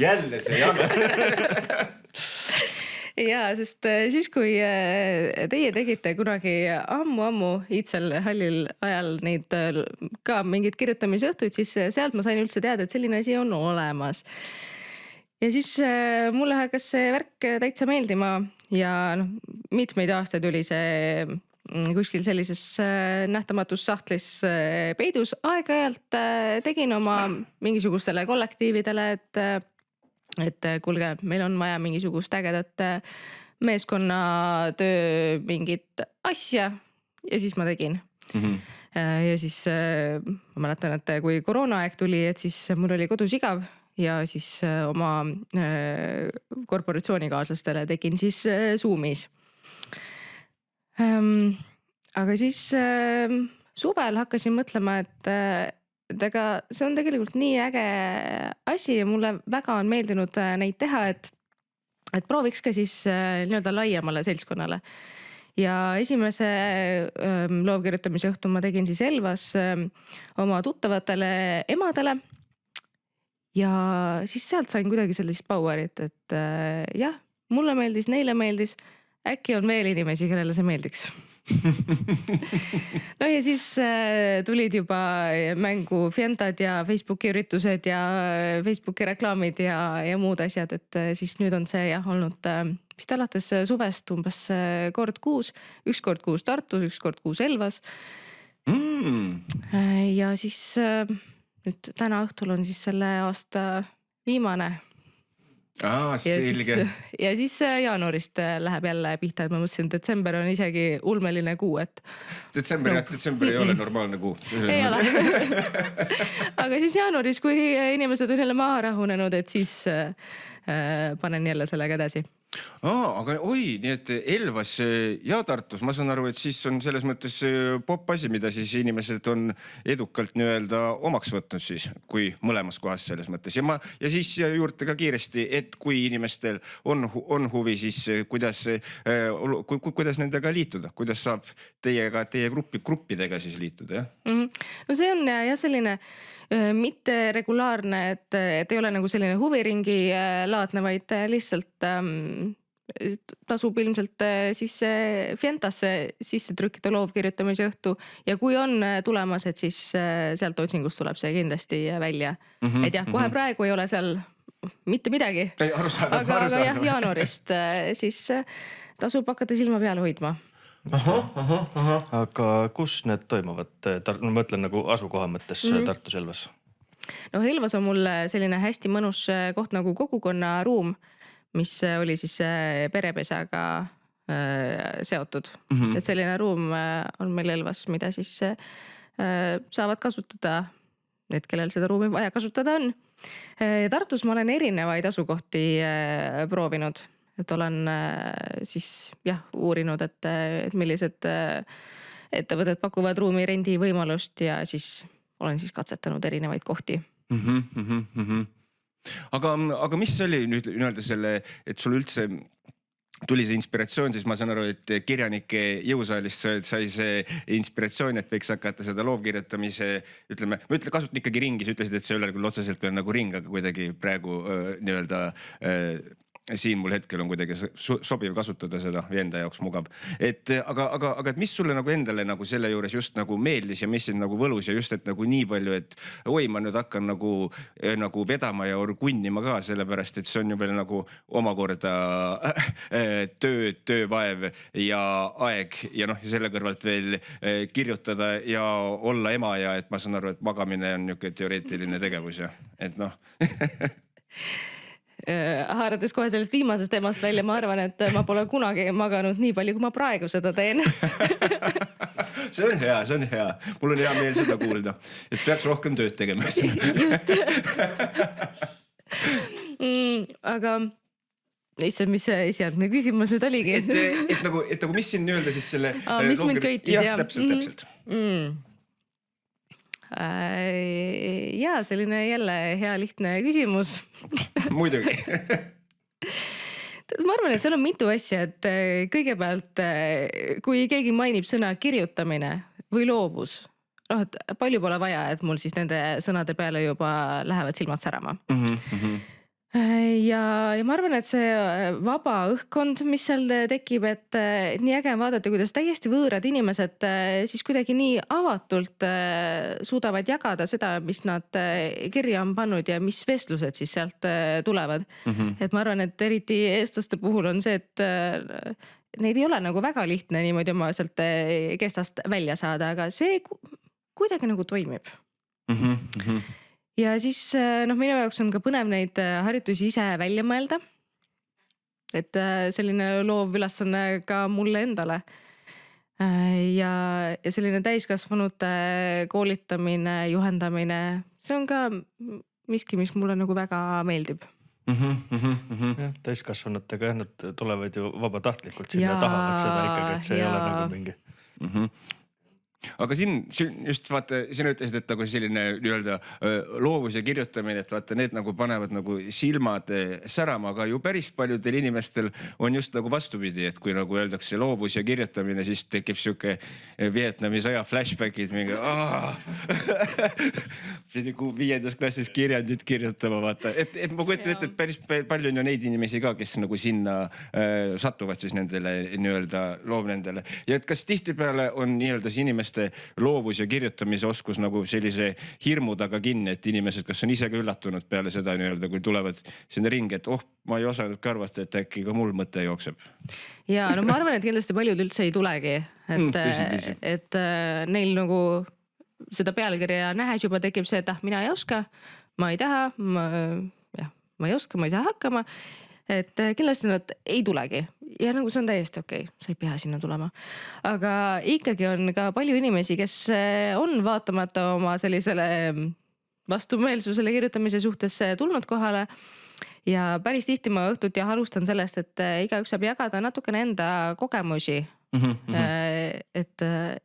Jälle see Janar.
Jaa, sest siis, kui teie tegite kunagi ammu Iitsel hallil ajal neid ka mingid kirjutamisõhtuid, siis sealt ma sain üldse teada, et selline asi on olemas. Ja siis mulle hakkas see värk täitsa meeldima ja mitmeid aastaid oli see kuskil sellises nähtamatus sahtlis peidus. Aeg-ajalt tegin oma mingisugustele kollektiividele, et kuulge, meil on vaja mingisugust ägedat meeskonnatöö mingit asja ja siis ma tegin. Ja siis ma mäletan, et kui koroonaaeg tuli, et siis mul oli kodus igav ja siis oma korporatsioonikaaslastele tegin siis Zoomis. Aga siis suvel hakkasin mõtlema, et ega see on tegelikult nii äge asi ja mulle väga on meeldinud neid teha, et prooviks ka siis nii-öelda laiemale seltskonnale. Ja esimese loovkirjutamise õhtu ma tegin siis Elvas oma tuttavatele emadele. Ja siis sealt sain kuidagi sellist powerit, et jah, mulle meeldis, neile meeldis, äkki on veel inimesi, kellele see meeldiks. No ja siis tulid juba mängu Fientad ja Facebooki üritused ja Facebooki reklaamid ja muud asjad, et siis nüüd on see jah olnud vist alates suvest umbes kord kuus, üks kord kuus Tartus, üks kord kuus Elvas. Ja siis nüüd täna õhtul on siis selle aasta viimane.
Selge.
Ja siis jaanuarist läheb jälle pihta, et ma mõtlesin, et detsember on isegi ulmeline kuu, et
Detsember ei ole normaalne kuu.
Ei ole. Aga siis jaanuaris, kui inimesed on jälle maha rahunenud, et siis panen jälle sellega edasi.
Aga oi, nii et Elvas ja Tartus, ma saan aru, et siis on selles mõttes pop asi, mida siis inimesed on edukalt nii-öelda omaks võtnud siis, kui mõlemas kohas selles mõttes. Ja siis juurde ka kiiresti, et kui inimestel on huvi, siis kuidas nendega liituda, kuidas saab teie gruppidega siis liituda, jah?
No see on jah selline mitte regulaarne, et ei ole nagu selline huviringi laadne, vaid lihtsalt tasub ilmselt siis Fientasse sisse trükkida loovkirjutamise õhtu ja kui on tulemas, et siis sealt otsingust tuleb see kindlasti välja. Et jah, kohe praegu ei ole seal mitte midagi, aga jah, jaanuarist siis tasub hakata silma peale hoidma.
Aga kus need toimuvad? Ma mõtlen nagu asukoha mõttes Tartus Elvas.
No Elvas on mul selline hästi mõnus koht nagu kogukonnaruum, mis oli siis perepesaga seotud. Et selline ruum on meil Elvas, mida siis saavad kasutada need, kellel seda ruumi vaja kasutada on. Tartus ma olen erinevaid asukohti proovinud, et olen siis jah uurinud, et millised ettevõtted pakuvad ruumirendi võimalust ja siis olen siis katsetanud erinevaid kohti.
Aga mis oli nüüd nii-öelda selle, et sul üldse tuli see inspiratsioon, siis ma saan aru, et kirjanike jõusaalist sai see inspiratsioon, et võiks hakata seda loovkirjutamise, ütleme, ma kasutan ikkagi ringi, sa ütlesid, et see ei ole küll otseselt veel nagu ring, aga kuidagi praegu nii-öelda siin mul hetkel on kuidagi sobiv kasutada seda või enda jaoks mugav. Aga et mis sulle nagu endale nagu selle juures just nagu meeldis ja mis sind nagu võlus ja just, et nagu nii palju, et oi, ma nüüd hakkan nagu vedama ja orgunnima ka, sellepärast, et see on ju veel nagu omakorda töövaev ja aeg ja noh, selle kõrvalt veel kirjutada ja olla ema ja et ma saan aru, et magamine on niisugune teoreetiline tegevus ja et noh.
Haarates kohe sellest viimasest teemast välja, ma arvan, et ma pole kunagi maganud nii palju, kui ma praegu seda teen.
See on hea. Mul on hea meel seda kuulda, et peaks rohkem tööd tegema.
Just. Aga issand, mis see esialgne küsimus nüüd oligi?
Et nagu mis siin nii-öelda siis selle...
mis mind köitis,
jah? Täpselt.
Jaa, selline jälle hea lihtne küsimus.
Muidugi.
Ma arvan, et seal on mitu asja, et kõigepealt, kui keegi mainib sõna kirjutamine või loovus, et palju pole vaja, et mul siis nende sõnade peale juba lähevad silmad särama. Ja ma arvan, et see vaba õhkkond, mis seal tekib, et nii äge on vaadata, kuidas täiesti võõrad inimesed siis kuidagi nii avatult suudavad jagada seda, mis nad kirja on pannud ja mis vestlused siis sealt tulevad. Et ma arvan, et eriti eestlaste puhul on see, et neid ei ole nagu väga lihtne niimoodi oma sealt kestast välja saada, aga see kuidagi nagu toimib. Ja siis minu jaoks on ka põnev neid harjutusi ise välja mõelda. Et selline loov ülesanne ka mulle endale. Ja selline täiskasvanute koolitamine, juhendamine, see on ka miski, mis mulle nagu väga meeldib.
Ja, täiskasvanutega nad tulevad ju vabatahtlikult sinna ja tahavad seda ikkagi, et see ei ole nagu mingi...
Aga siin just vaata, sina ütlesid, et nagu selline nii-öelda loovus ja kirjutamine, et vaata need nagu panevad nagu silmad särama, aga ju päris paljudel inimestel on just nagu vastupidi, et kui nagu öeldakse loovus ja kirjutamine, siis tekib siuke Vietnami sõja flashbackid mingi pidi 5. klassis kirjandit kirjutama, vaata. Et ma kujutan ette, et päris palju on ju neid inimesi ka, kes nagu sinna satuvad siis nendele nii-öelda loovnendele. Ja et kas tihtipeale on nii-öelda see inimeste loovus ja kirjutamise oskus nagu sellise hirmu taga kinni, et inimesed, kas on ise ka üllatunud peale seda nii-öelda, kui tulevad sinna ringi, et ma ei osanud ka arvata, et äkki ka mul mõte jookseb.
Ja no ma arvan, et kindlasti paljud üldse ei tulegi, et neil nagu seda pealkirja nähes juba tekib see, et mina ei oska, ma ei taha, ma ei oska, ma ei saa hakkama. Et kindlasti nad ei tulegi ja nagu see on täiesti okei, sa ei pea sinna tulema. Aga ikkagi on ka palju inimesi, kes on vaatamata oma sellisele vastumeelsusele kirjutamise suhtes tulnud kohale. Ja päris tihti ma õhtuti alustan sellest, et igaüks saab jagada natukene enda kogemusi.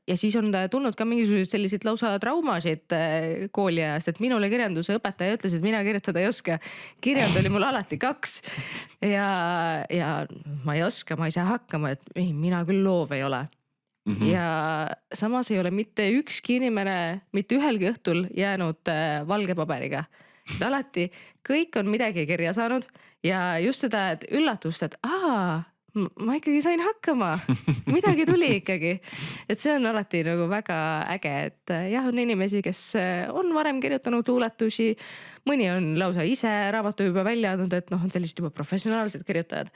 Ja siis on tulnud ka mingisugused sellised lausa traumasid kooliajast, et minule kirjanduse õpetaja ütles, et mina kirjutada ei oska. Kirjand oli mul alati 2 ja ma ei oska, ma ei saa hakkama, et ei, mina küll loov ei ole. Ja samas ei ole mitte ükski inimene mitte ühelgi õhtul jäänud valge paberiga. Et alati kõik on midagi kirja saanud ja just seda et üllatust, et ma ikkagi sain hakkama, midagi tuli ikkagi. Et see on alati nagu väga äge, et jah, on inimesi, kes on varem kirjutanud luuletusi, mõni on lausa ise raamatu juba välja andnud, et on sellised juba professionaalsed kirjutajad.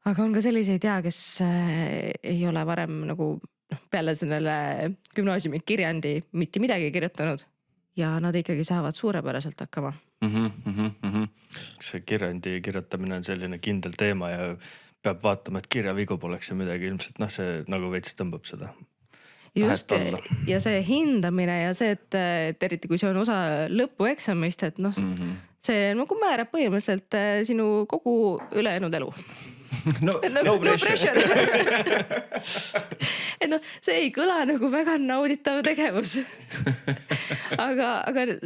Aga on ka selliseid kes ei ole varem nagu peale sellele gümnaasiumi kirjandi mitte midagi kirjutanud ja nad ikkagi saavad suurepäraselt hakkama.
See kirjandi kirjutamine on selline kindel teema ja peab vaatama, et kirjavigu poleks ja midagi ilmselt, see nagu veits tõmbab seda.
just
tahet olla.
ja see hindamine ja see, et eriti kui see on osa lõpueksamist, et noh, see nagu määrab põhimõtteliselt sinu kogu ülejäänud elu.
No pressure.
Et noh, see ei kõla nagu väga nauditav tegevus. aga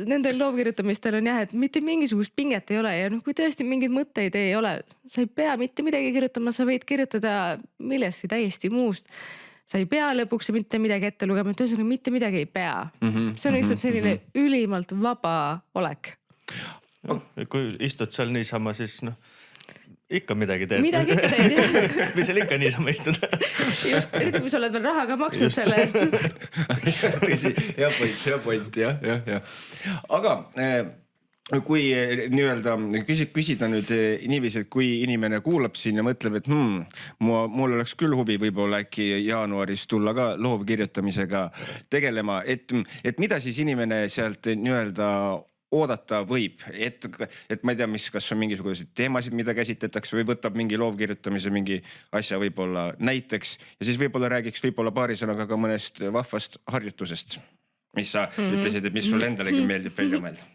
nendel loovkirjutamistel on jah, et mitte mingisugust pinget ei ole ja noh, kui tõesti mingeid mõtteid ei ole, sa ei pea mitte midagi kirjutama, sa võid kirjutada millestki täiesti muust. Sa ei pea lõpuks mitte midagi ette lugema, et ühesõnaga mitte midagi ei pea. See on lihtsalt selline ülimalt vaba olek.
Kui istud seal niisama, siis noh, ikka midagi teed.
Midagi ikka teed.
Või seal ikka niisama istud.
Just, eriti kui sa oled veel raha ka maksnud selle eest.
Tõsi, hea point, jah. Aga kui nii-öelda küsida nüüd niiviisi, et kui inimene kuulab siin ja mõtleb, et mul oleks küll huvi võib-olla äkki jaanuaris tulla ka loovkirjutamisega tegelema, et mida siis inimene sealt nii-öelda oodata võib, et ma ei tea, mis, kas on mingisuguseid teemasid, mida käsitletakse või võtab mingi loovkirjutamise mingi asja võib-olla näiteks ja siis võib-olla räägiks võib-olla paari sõnaga ka mõnest vahvast harjutusest, mis sa ütlesid, et mis sul endalegi meeldib välja mõelda.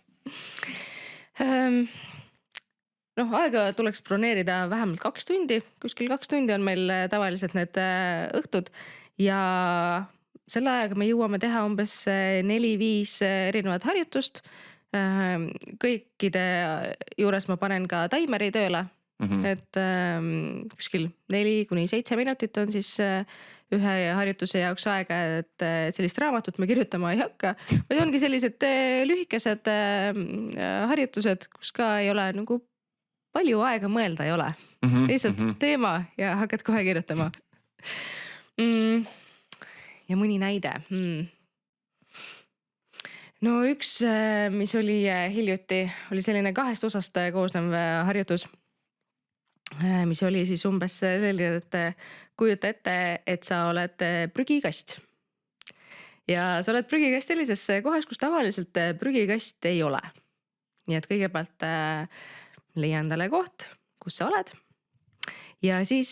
Noh, aega tuleks broneerida vähemalt 2 tundi, kuskil 2 tundi on meil tavaliselt need õhtud ja selle ajaga me jõuame teha umbes 4-5 erinevat harjutust. Kõikide juures ma panen ka taimeri tööle, et kuskil 4-7 minutit on siis ühe harjutuse jaoks aega, et sellist raamatut me kirjutama ei hakka, vaid ongi sellised lühikesed harjutused, kus ka ei ole nagu palju aega mõelda ei ole. Lihtsalt teema ja hakkad kohe kirjutama. Ja mõni näide. No üks, mis oli hiljuti, oli selline 2 osast koosnev harjutus, mis oli siis umbes selline, et kujuta ette, et sa oled prügikast. Ja sa oled prügikast sellises kohas, kus tavaliselt prügikast ei ole. Nii et kõigepealt leia endale koht, kus sa oled. Ja siis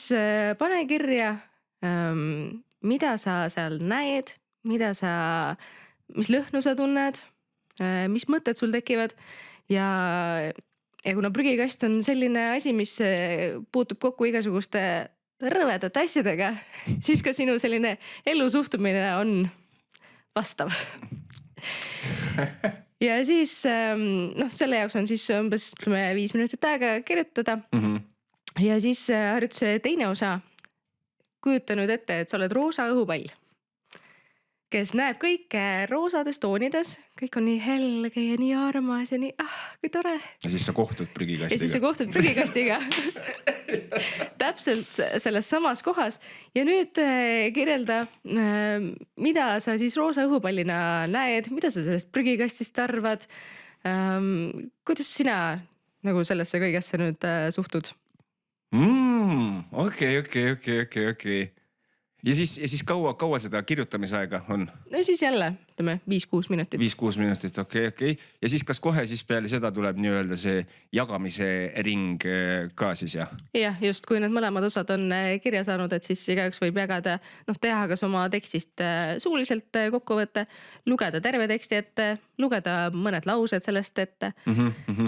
pane kirja, mida sa seal näed, mis lõhnu sa tunned, mis mõtted sul tekivad ja kuna prügikast on selline asi, mis puutub kokku igasuguste rõvedate asjadega, siis ka sinu selline ellusuhtumine on vastav. Ja siis selle jaoks on siis umbes 5 minutit aega kirjutada ja siis harjutuse teine osa, kujuta nüüd ette, et sa oled roosa õhupall, kes näeb kõike roosades toonides, kõik on nii helge ja nii armas ja nii, kui tore.
Ja siis sa kohtud prügikastiga.
Ja siis sa kohtud prügikastiga. Täpselt selles samas kohas. Ja nüüd kirjelda, mida sa siis roosa õhupallina näed, mida sa sellest prügikastist arvad, kuidas sina nagu sellesse kõigesse nüüd suhtud?
Okei. Ja siis kaua seda kirjutamisaega on?
No siis jälle, ütleme 5-6 minutit.
5-6 minutit, okei. Ja siis kas kohe siis peale seda tuleb nii-öelda see jagamise ring ka siis, jah?
Jah, just kui need mõlemad osad on kirja saanud, et siis igaüks võib jagada, teha kas oma tekstist suuliselt kokkuvõtte, lugeda terve teksti ette, lugeda mõned laused sellest ette.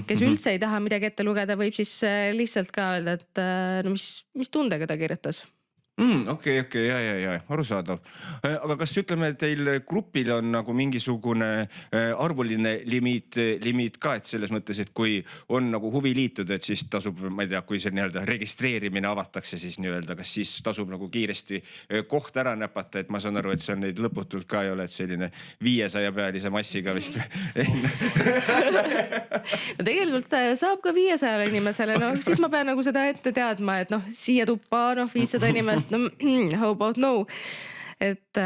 Kes üldse ei taha midagi ette lugeda, võib siis lihtsalt ka öelda, et mis tundega ta kirjutas.
Okei, arusaadav. Aga kas ütleme, et teil grupil on nagu mingisugune arvuline limiit ka, et selles mõttes, et kui on nagu huviliitud, et siis tasub, ma ei tea, kui see nii-öelda registreerimine avatakse, siis nii-öelda, kas siis tasub nagu kiiresti koht ära näpata, et ma saan aru, et see on neid lõputult ka ei ole, et selline 500 pealise massiga vist.
No tegelikult saab ka 500 inimesele, siis ma pean nagu seda ette teadma, et siia tuppa 500 inimest, how about no, et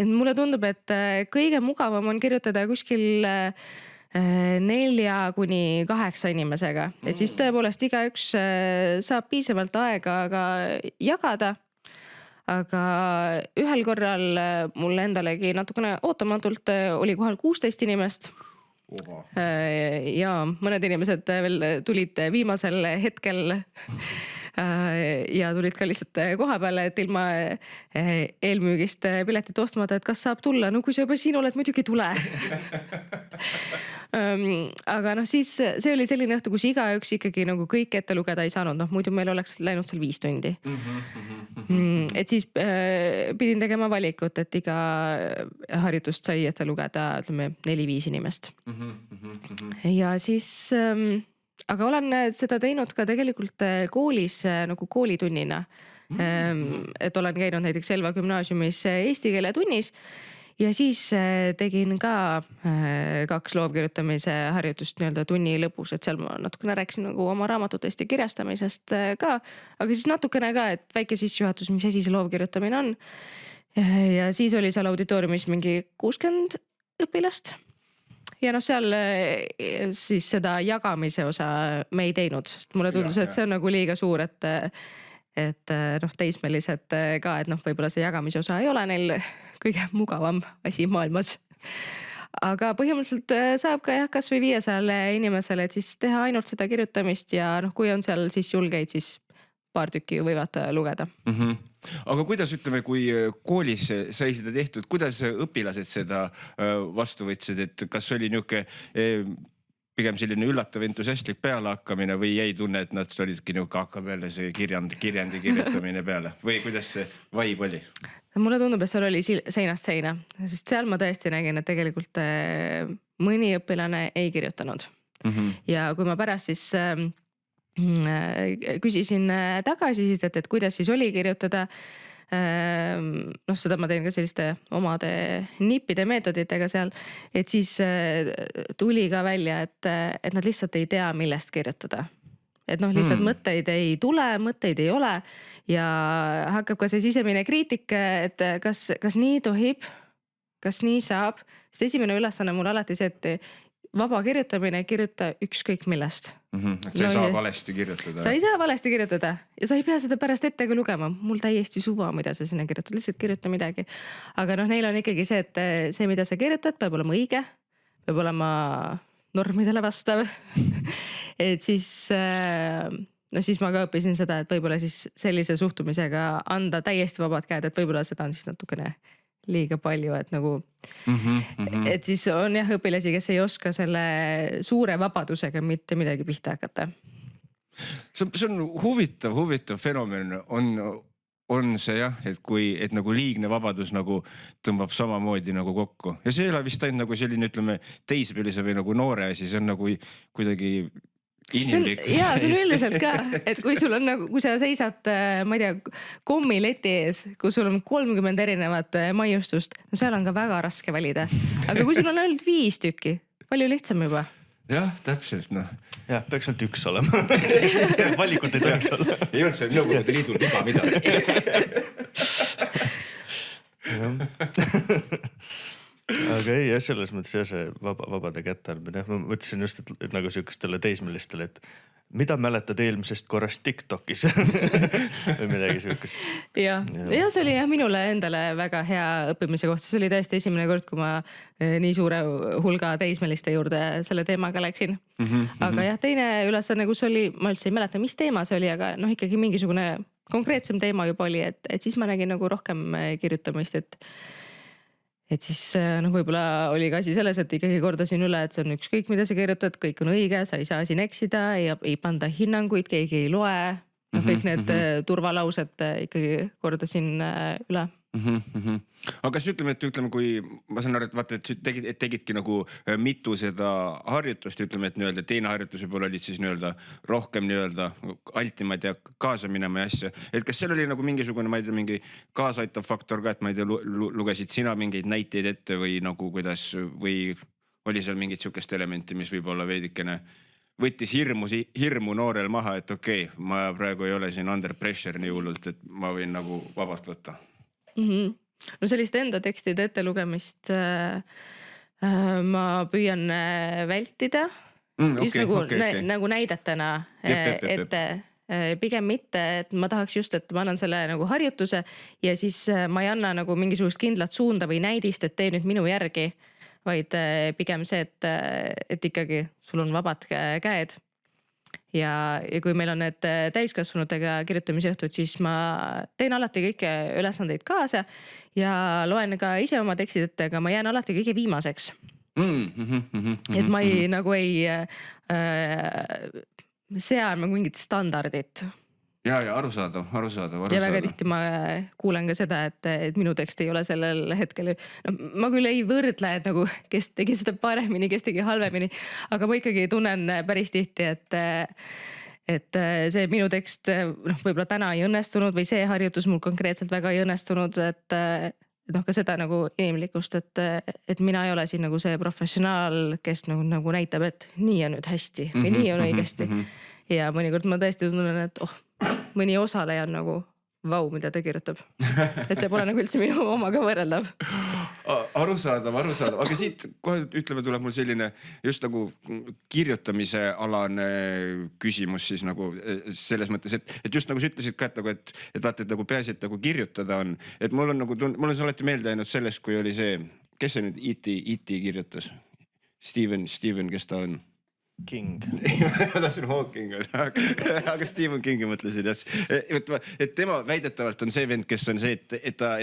mulle tundub, et kõige mugavam on kirjutada kuskil 4-8 inimesega, et siis tõepoolest igaüks saab piisavalt aega ka jagada, aga ühel korral mulle endalegi natukene ootamatult oli kohal 16 inimest. Ja mõned inimesed veel tulid viimasel hetkel ja tulid ka lihtsalt koha peale, et ilma eelmüügist piletit ostmata, et kas saab tulla. No kui sa juba siin oled, muidugi tule. Aga noh, siis see oli selline õhtu, kus igaüks ikkagi nagu kõik ette lugeda ei saanud. Noh, muidu meil oleks läinud seal 5 tundi. Et siis pidin tegema valikut, et iga harjutust sai ette lugeda, ütleme 4-5 inimest. Ja siis, aga olen seda teinud ka tegelikult koolis nagu koolitunnina. Et olen käinud näiteks Elva gümnaasiumis eesti keele tunnis ja siis tegin ka 2 loovkirjutamise harjutust nii-öelda tunni lõpus, et seal ma natukene rääkisin nagu oma raamatutest ja kirjastamisest ka, aga siis natukene ka, et väike sissejuhatus, mis asi see loovkirjutamine on. Ja siis oli seal auditooriumis mingi 60 õpilast. Ja noh, seal siis seda jagamise osa me ei teinud, sest mulle tundus, et see on nagu liiga suur, et noh, teismelised ka, et noh, võib-olla see jagamise osa ei ole neil kõige mugavam asi maailmas. Aga põhimõtteliselt saab ka jah, kas või 500 inimesele, et siis teha ainult seda kirjutamist ja noh, kui on seal siis julgeid, siis paar tükki võivad lugeda.
Aga kuidas ütleme, kui koolis sai seda tehtud, kuidas õpilased seda vastu võtsid, et kas oli niuke pigem selline üllatav entusiastlik pealehakkamine või jäi tunne, et nad olidki niuke hakkab jälle see kirjandi kirjutamine peale või kuidas see vibe oli?
Mulle tundub, et seal oli seinast seina, sest seal ma tõesti nägin, et tegelikult mõni õpilane ei kirjutanud. Ja kui ma pärast siis küsisin tagasisidet, et kuidas siis oli kirjutada, noh, seda ma teen ka selliste omade nippide meetoditega seal, et siis tuli ka välja, et nad lihtsalt ei tea, millest kirjutada. Et noh, lihtsalt mõtteid ei tule, mõtteid ei ole ja hakkab ka see sisemine kriitik, et kas nii tohib, kas nii saab, sest esimene ülesanne mul alati see, et vaba kirjutamine, kirjuta ükskõik millest.
Et sa ei saa valesti kirjutada.
Sa ei saa valesti kirjutada ja sa ei pea seda pärast ette ka lugema. Mul täiesti suva, mida sa sinna kirjutad, lihtsalt kirjuta midagi. Aga noh, neil on ikkagi see, et see, mida sa kirjutad, peab olema õige, peab olema normidele vastav. Et siis, no siis ma ka õppisin seda, et võib-olla siis sellise suhtumisega anda täiesti vabad käed, et võib-olla seda on siis natukene liiga palju, et nagu, et siis on jah õpilasi, kes ei oska selle suure vabadusega mitte midagi pihta hakata.
See on huvitav fenomen, on see jah, et nagu liigne vabadus nagu tõmbab samamoodi nagu kokku. Ja see ei ole vist ainult nagu selline, ütleme, teismelise või nagu noore asi, see on nagu kuidagi inimlik.
Jaa, see on üldiselt ka, et kui sul on nagu, kui sa seisad, ma ei tea, kommileti ees, kus sul on 30 erinevat maiustust, no seal on ka väga raske valida. Aga kui sul on ainult 5 tükki, palju lihtsam juba.
Jah, täpselt, noh.
Jah, peaks ainult 1 olema. Valikut ei tohiks olla.
Ei olnud see Nõukogude Liidul viga midagi.
Aga ei, jah, selles mõttes jah, see vabade kätte andmine. Ma mõtlesin just, et nagu sihukestele teismelistele, et mida mäletad eelmisest korrast TikTokis või midagi sihukest. Ja
see oli jah minule endale väga hea õppimise koht. See oli tõesti esimene kord, kui ma nii suure hulga teismeliste juurde selle teemaga läksin. Aga jah, teine ülesanne, kus oli, ma üldse ei mäleta, mis teema see oli, aga noh, ikkagi mingisugune konkreetsem teema juba oli, et siis ma nägin nagu rohkem kirjutamist, et siis noh, võib-olla oli ka asi selles, et ikkagi kordasin üle, et see on ükskõik, mida sa kirjutad, kõik on õige, sa ei saa siin eksida, ei panda hinnanguid, keegi ei loe. Kõik need turvalaused ikkagi kordasin üle.
Aga kas ütleme, kui ma saan aru, et vaata, et tegidki nagu mitu seda harjutust, ütleme, et nii-öelda teine harjutus võib-olla olid siis nii-öelda rohkem nii-öelda altimad ja kaasa minema ja asja. Et kas seal oli nagu mingisugune, ma ei tea, mingi kaasaitav faktor ka, et ma ei tea, lugesid sina mingeid näiteid ette või nagu kuidas, või oli seal mingit sihukest elementi, mis võib-olla veidikene võttis hirmu noorel maha, et okei, ma praegu ei ole siin under pressure nii hullult, et ma võin nagu vabalt võtta.
No sellist enda tekstide ette lugemist ma püüan vältida just nagu näidetena, et pigem mitte, et ma tahaks just, et ma annan selle nagu harjutuse ja siis ma ei anna nagu mingisugust kindlat suunda või näidist, et tee nüüd minu järgi, vaid pigem see, et ikkagi sul on vabad käed ja kui meil on need täiskasvanutega kirjutamise õhtud, siis ma teen alati kõiki ülesandeid kaasa ja loen ka ise oma tekstid ette, aga ma jään alati kõige viimaseks. Et ma ei sea nagu mingit standardit.
Ja arusaadav.
Ja väga tihti ma kuulen ka seda, et minu tekst ei ole sellel hetkel, no ma küll ei võrdle, et nagu kes tegi seda paremini, kes tegi halvemini, aga ma ikkagi tunnen päris tihti, et see minu tekst võib-olla täna ei õnnestunud või see harjutus mul konkreetselt väga ei õnnestunud, et ka seda nagu inimlikust, et mina ei ole siin nagu see professionaal, kes nagu näitab, et nii on nüüd hästi või nii on õigesti. Ja mõnikord ma tõesti tunnen, et mõni osaleja on nagu vau, mida ta kirjutab. Et see pole nagu üldse minu omaga võrreldav.
Arusaadav. Aga siit kohe ütleme, tuleb mul selline just nagu kirjutamise alane küsimus siis nagu selles mõttes, et just nagu sa ütlesid ka, et vaata, et nagu peaasi, et nagu kirjutada on. Et mul on see alati meelde jäänud sellest, kui oli see, kes see nüüd E.T. kirjutas? Stephen, kes ta on?
King.
Ma tahtsin Hawking, aga Stephen Kingi mõtlesin, et tema väidetavalt on see vend, kes on see, et ta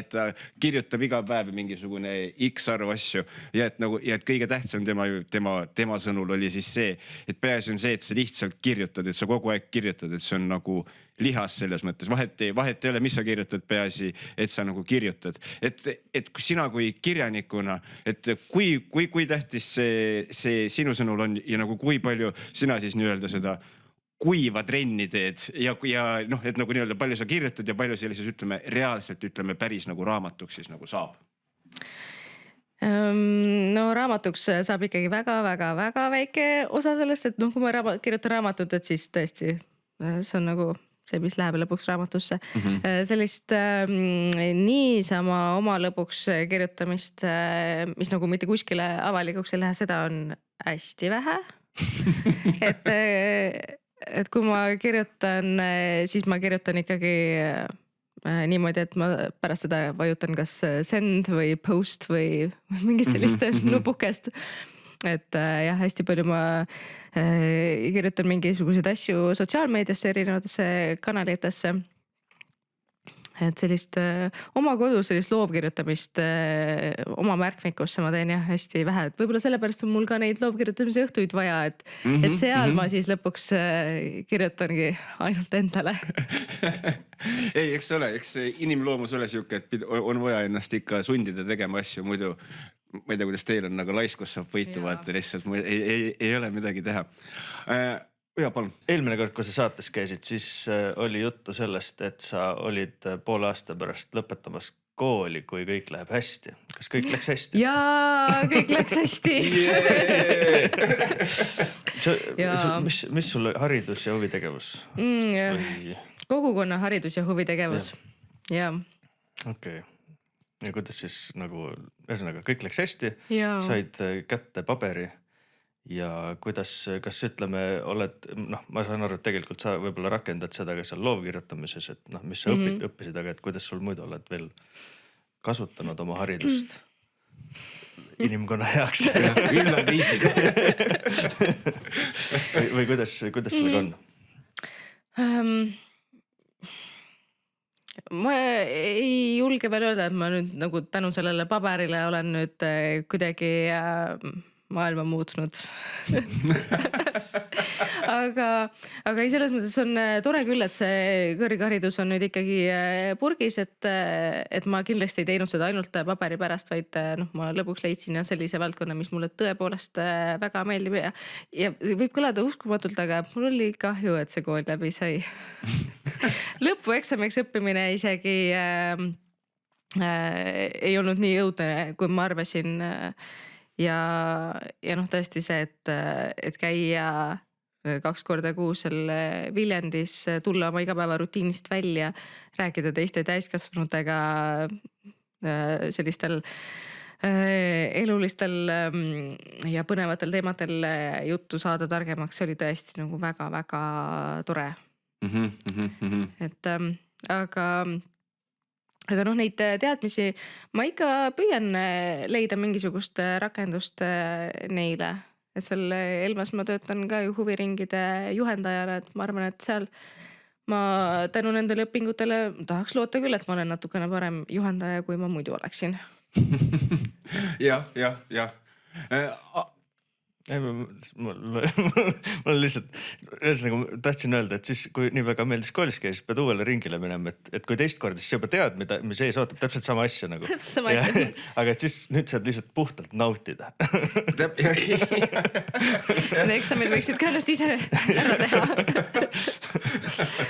kirjutab iga päev mingisugune X arv asju ja et kõige tähtsam tema sõnul oli siis see, et peaasi on see, et sa lihtsalt kirjutad, et sa kogu aeg kirjutad, et see on nagu lihas selles mõttes, vahet ei ole, mis sa kirjutad, peaasi, et sa nagu kirjutad. Et sina kui kirjanikuna, et kui tähtis see sinu sõnul on ja nagu kui palju sina siis nii-öelda seda kuiva trenni teed ja et nagu nii-öelda palju sa kirjutad ja palju sellises reaalselt päris nagu raamatuks siis nagu saab?
No raamatuks saab ikkagi väga väike osa sellest, et kui ma kirjutan raamatut, et siis tõesti see on nagu see, mis läheb lõpuks raamatusse. Sellist niisama oma lõpuks kirjutamist, mis nagu mitte kuskile avalikuks ei lähe, seda on hästi vähe. Et kui ma kirjutan, siis ma kirjutan ikkagi niimoodi, et ma pärast seda vajutan kas send või post või mingit sellist nupukest. Et jah, hästi palju ma kirjutan mingisuguseid asju sotsiaalmeediasse, erinevatesse kanalitesse. Et sellist oma kodus sellist loovkirjutamist oma märkmikusse ma teen jah hästi vähe. Et võib-olla sellepärast on mul ka neid loovkirjutamise õhtuid vaja, et seal ma siis lõpuks kirjutangi ainult endale.
Ei, eks ole, eks inimloomus ole siuke, et on vaja ennast ikka sundida tegema asju, muidu ma ei tea, kuidas teil on, nagu laiskus saab võitu vaata, lihtsalt ei ole midagi teha. Ja palun.
Eelmine kord, kui sa saates käisid, siis oli juttu sellest, et sa olid poole aasta pärast lõpetamas kooli, kui kõik läheb hästi. Kas kõik läks hästi?
Jaa, kõik läks hästi.
Mis sul haridus ja huvitegevus?
Kogukonna haridus ja huvitegevus. Jaa.
Okei. Ja kuidas siis nagu, ühesõnaga, kõik läks hästi,
Jaa.
said kätte paberi ja kuidas, kas ütleme, oled, ma saan aru, et tegelikult sa võib-olla rakendad seda ka seal loovkirjutamises, et mis sa õppisid, aga et kuidas sul muidu oled veel kasutanud oma haridust inimkonna heaks?
Üllar viisid.
Või kuidas sellega on?
Ma ei julge veel öelda, et ma nüüd nagu tänu sellele paberile olen nüüd kuidagi maailma muutnud. aga ei, selles mõttes on tore küll, et see kõrgharidus on nüüd ikkagi purgis, et ma kindlasti ei teinud seda ainult paberi pärast, vaid ma lõpuks leidsin sellise valdkonna, mis mulle tõepoolest väga meeldib ja võib kõlada uskumatult, aga mul oli kahju, et see kool läbi sai. Lõpueksamiks õppimine isegi ei olnud nii õudne, kui ma arvasin. Ja tõesti see, et käia 2 korda kuus seal Viljandis, tulla oma igapäeva rutiinist välja, rääkida teiste täiskasvanutega sellistel elulistel ja põnevatel teemadel juttu saada targemaks, oli tõesti nagu väga-väga tore. Et aga neid teadmisi ma ikka püüan leida mingisugust rakendust neile, et seal Elmas ma töötan ka ju huviringide juhendajana, et ma arvan, et seal ma tänu nendele õpingutele tahaks loota küll, et ma olen natukene parem juhendaja, kui ma muidu oleksin.
jah.
Ei, mul lihtsalt, ühesõnaga tahtsin öelda, et siis kui nii väga meeldis koolis käia, siis pead uuele ringile minema, et kui teist korda, siis sa juba tead, mis ees ootab, täpselt sama asja nagu.
Täpselt sama asja.
Aga et siis nüüd saad lihtsalt puhtalt nautida.
Need eksamid võiksid ka ennast ise ära teha.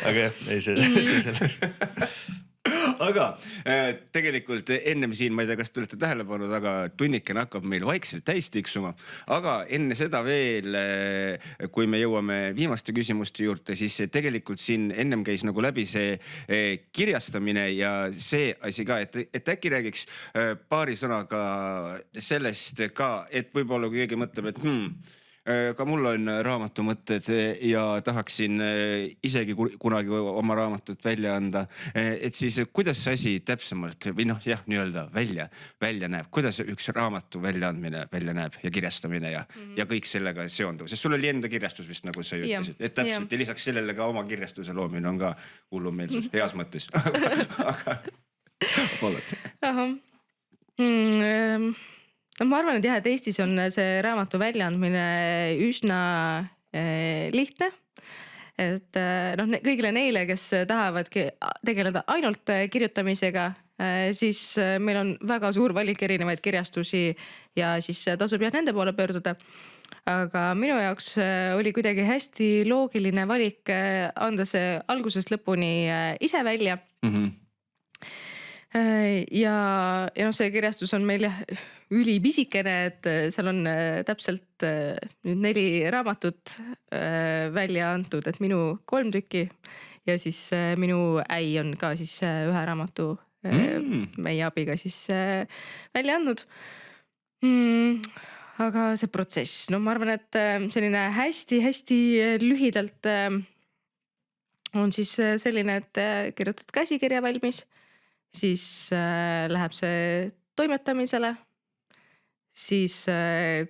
Aga jah, ei see selles.
Aga tegelikult ennem siin, ma ei tea, kas te olete tähele pannud, aga tunnikene hakkab meil vaikselt täis tiksuma. Aga enne seda veel, kui me jõuame viimaste küsimuste juurde, siis tegelikult siin ennem käis nagu läbi see kirjastamine ja see asi ka, et äkki räägiks paari sõnaga sellest ka, et võib-olla kui keegi mõtleb, et ka mul on raamatumõtted ja tahaksin isegi kunagi oma raamatut välja anda. Et siis kuidas see asi täpsemalt või noh, jah, nii-öelda välja näeb, kuidas üks raamatu väljaandmine välja näeb ja kirjastamine ja kõik sellega seonduv, sest sul oli enda kirjastus vist nagu sa ütlesid, et täpselt ja lisaks sellele ka oma kirjastuse loomine on ka hullumeelsus heas mõttes. Aga
Ahah. No ma arvan, et jah, et Eestis on see raamatu väljaandmine üsna lihtne. Et noh, kõigile neile, kes tahavad tegeleda ainult kirjutamisega, siis meil on väga suur valik erinevaid kirjastusi ja siis tasub jah nende poole pöörduda. Aga minu jaoks oli kuidagi hästi loogiline valik anda see algusest lõpuni ise välja. Ja noh, see kirjastus on meil jah ülipisikene, et seal on täpselt nüüd 4 raamatut välja antud, et minu 3 tükki ja siis minu äi on ka siis ühe raamatu meie abiga siis välja andnud. Aga see protsess, no ma arvan, et selline hästi lühidalt on siis selline, et kirjutad käsikirja valmis, siis läheb see toimetamisele, siis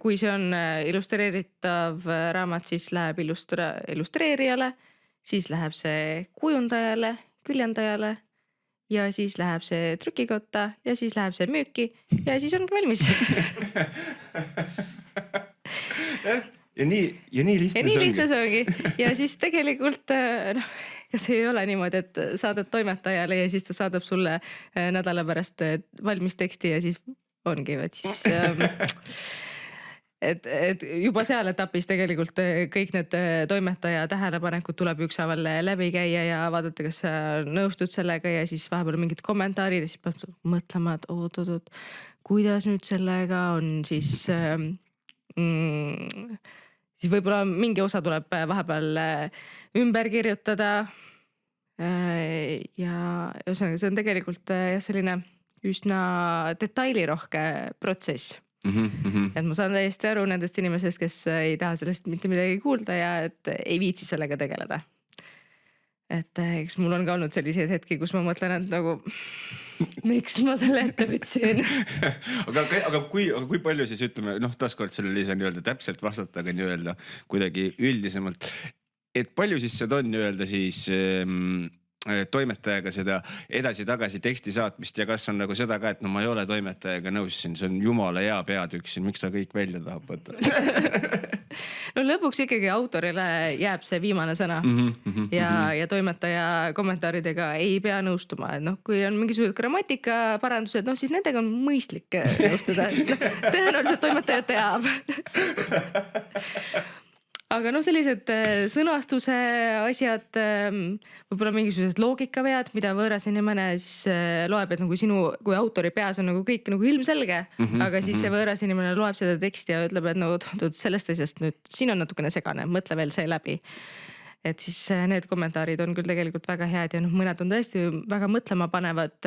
kui see on illustreeritav raamat, siis läheb illustreerijale, siis läheb see kujundajale, küljendajale ja siis läheb see trükikotta ja siis läheb see müüki ja siis ongi valmis.
Ja nii lihtne
see ongi. Ja siis tegelikult kas ei ole niimoodi, et saadad toimetajale ja siis ta saadab sulle nädala pärast valmis teksti ja siis ongi, et siis et juba seal etapis tegelikult kõik need toimetaja tähelepanekud tuleb ükshaaval läbi käia ja vaadata, kas sa nõustud sellega ja siis vahepeal mingid kommentaarid ja siis peab mõtlema, et oot, kuidas nüüd sellega on siis võib-olla mingi osa tuleb vahepeal ümber kirjutada ja ühesõnaga see on tegelikult selline üsna detailirohke protsess. Et ma saan täiesti aru nendest inimesest, kes ei taha sellest mitte midagi kuulda ja et ei viitsi sellega tegeleda. Et eks mul on ka olnud selliseid hetki, kus ma mõtlen, et nagu miks ma selle ette võtsin.
Aga kui palju siis ütleme, noh taaskord sellele ei saa nii-öelda täpselt vastata, aga nii-öelda kuidagi üldisemalt, et palju siis seda on nii-öelda siis toimetajaga seda edasi-tagasi teksti saatmist ja kas on nagu seda ka, et no ma ei ole toimetajaga nõus siin, see on jumala hea peatükk siin, miks ta kõik välja tahab võtta?
No lõpuks ikkagi autorile jääb see viimane sõna ja toimetaja kommentaaridega ei pea nõustuma, et noh, kui on mingisugused grammatikaparandused, noh siis nendega on mõistlik nõustuda, tõenäoliselt toimetaja teab. Aga noh, sellised sõnastuse asjad, võib-olla mingisugused loogikavead, mida võõras inimene siis loeb, et nagu sinu kui autori peas on nagu kõik nagu ilmselge, aga siis see võõras inimene loeb seda teksti ja ütleb, et no sellest asjast nüüd, siin on natukene segane, mõtle veel see läbi. Et siis need kommentaarid on küll tegelikult väga head ja noh, mõned on tõesti väga mõtlema panevad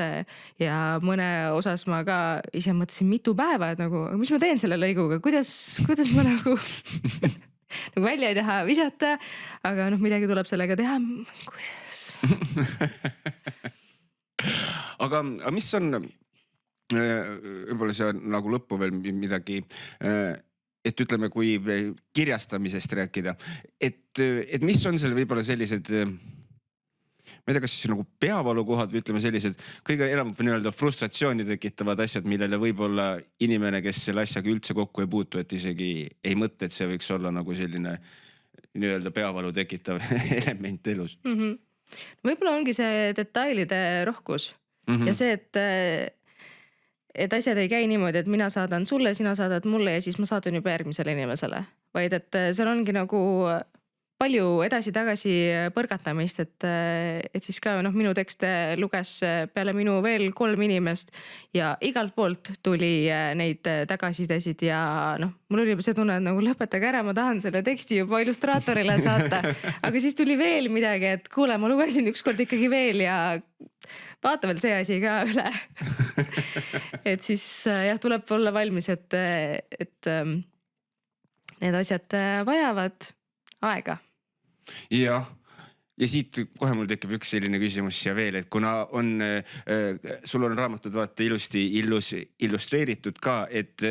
ja mõne osas ma ka ise mõtlesin mitu päeva, et nagu, mis ma teen selle lõiguga, kuidas ma nagu välja ei taha visata, aga noh, midagi tuleb sellega teha. Kuidas?
Aga mis on, võib-olla see on nagu lõppu veel midagi, et ütleme, kui kirjastamisest rääkida, et mis on seal võib-olla sellised, ma ei tea, kas siis nagu peavalukohad või ütleme sellised kõige enam nii-öelda frustratsiooni tekitavad asjad, millele võib-olla inimene, kes selle asjaga üldse kokku ei puutu, et isegi ei mõtle, et see võiks olla nagu selline nii-öelda peavalu tekitav element elus.
Võib-olla ongi see detailide rohkus ja see, et asjad ei käi niimoodi, et mina saadan sulle, sina saadad mulle ja siis ma saadun juba järgmisele inimesele, vaid et seal ongi nagu palju edasi-tagasi põrgatamist, et siis ka minu tekste luges peale minu veel 3 inimest ja igalt poolt tuli neid tagasisidesid ja mul oli juba see tunne, et nagu lõpetage ära, ma tahan selle teksti juba illustraatorile saata, aga siis tuli veel midagi, et kuule, ma lugesin ükskord ikkagi veel ja vaata veel see asi ka üle. Et siis jah, tuleb olla valmis, et need asjad vajavad aega.
Ja siit kohe mul tekib üks selline küsimus siia veel, et kuna sul on raamatud vaata ilusti illustreeritud ka, et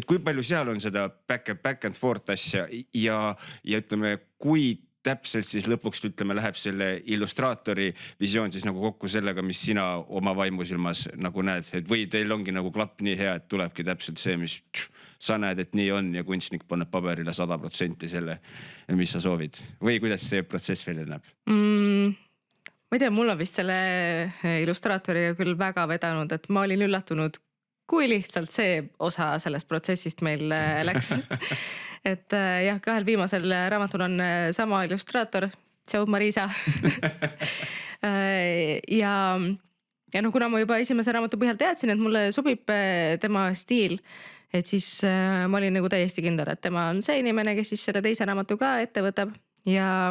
kui palju seal on seda back and forth asja ja ütleme, kui täpselt siis lõpuks ütleme läheb selle illustraatori visioon siis nagu kokku sellega, mis sina oma vaimusilmas nagu näed, et või teil ongi nagu klapp nii hea, et tulebki täpselt see, mis sa näed, et nii on ja kunstnik paneb paberile 100% selle, mis sa soovid või kuidas see protsess välja näeb?
Ma ei tea, mul on vist selle illustraatoriga küll väga vedanud, et ma olin üllatunud, kui lihtsalt see osa sellest protsessist meil läks. Et jah, 2 viimasel raamatul on sama illustraator, tšau Marisa. Ja kuna ma juba esimese raamatu põhjal teadsin, et mulle sobib tema stiil, et siis ma olin nagu täiesti kindel, et tema on see inimene, kes siis selle teise raamatu ka ette võtab ja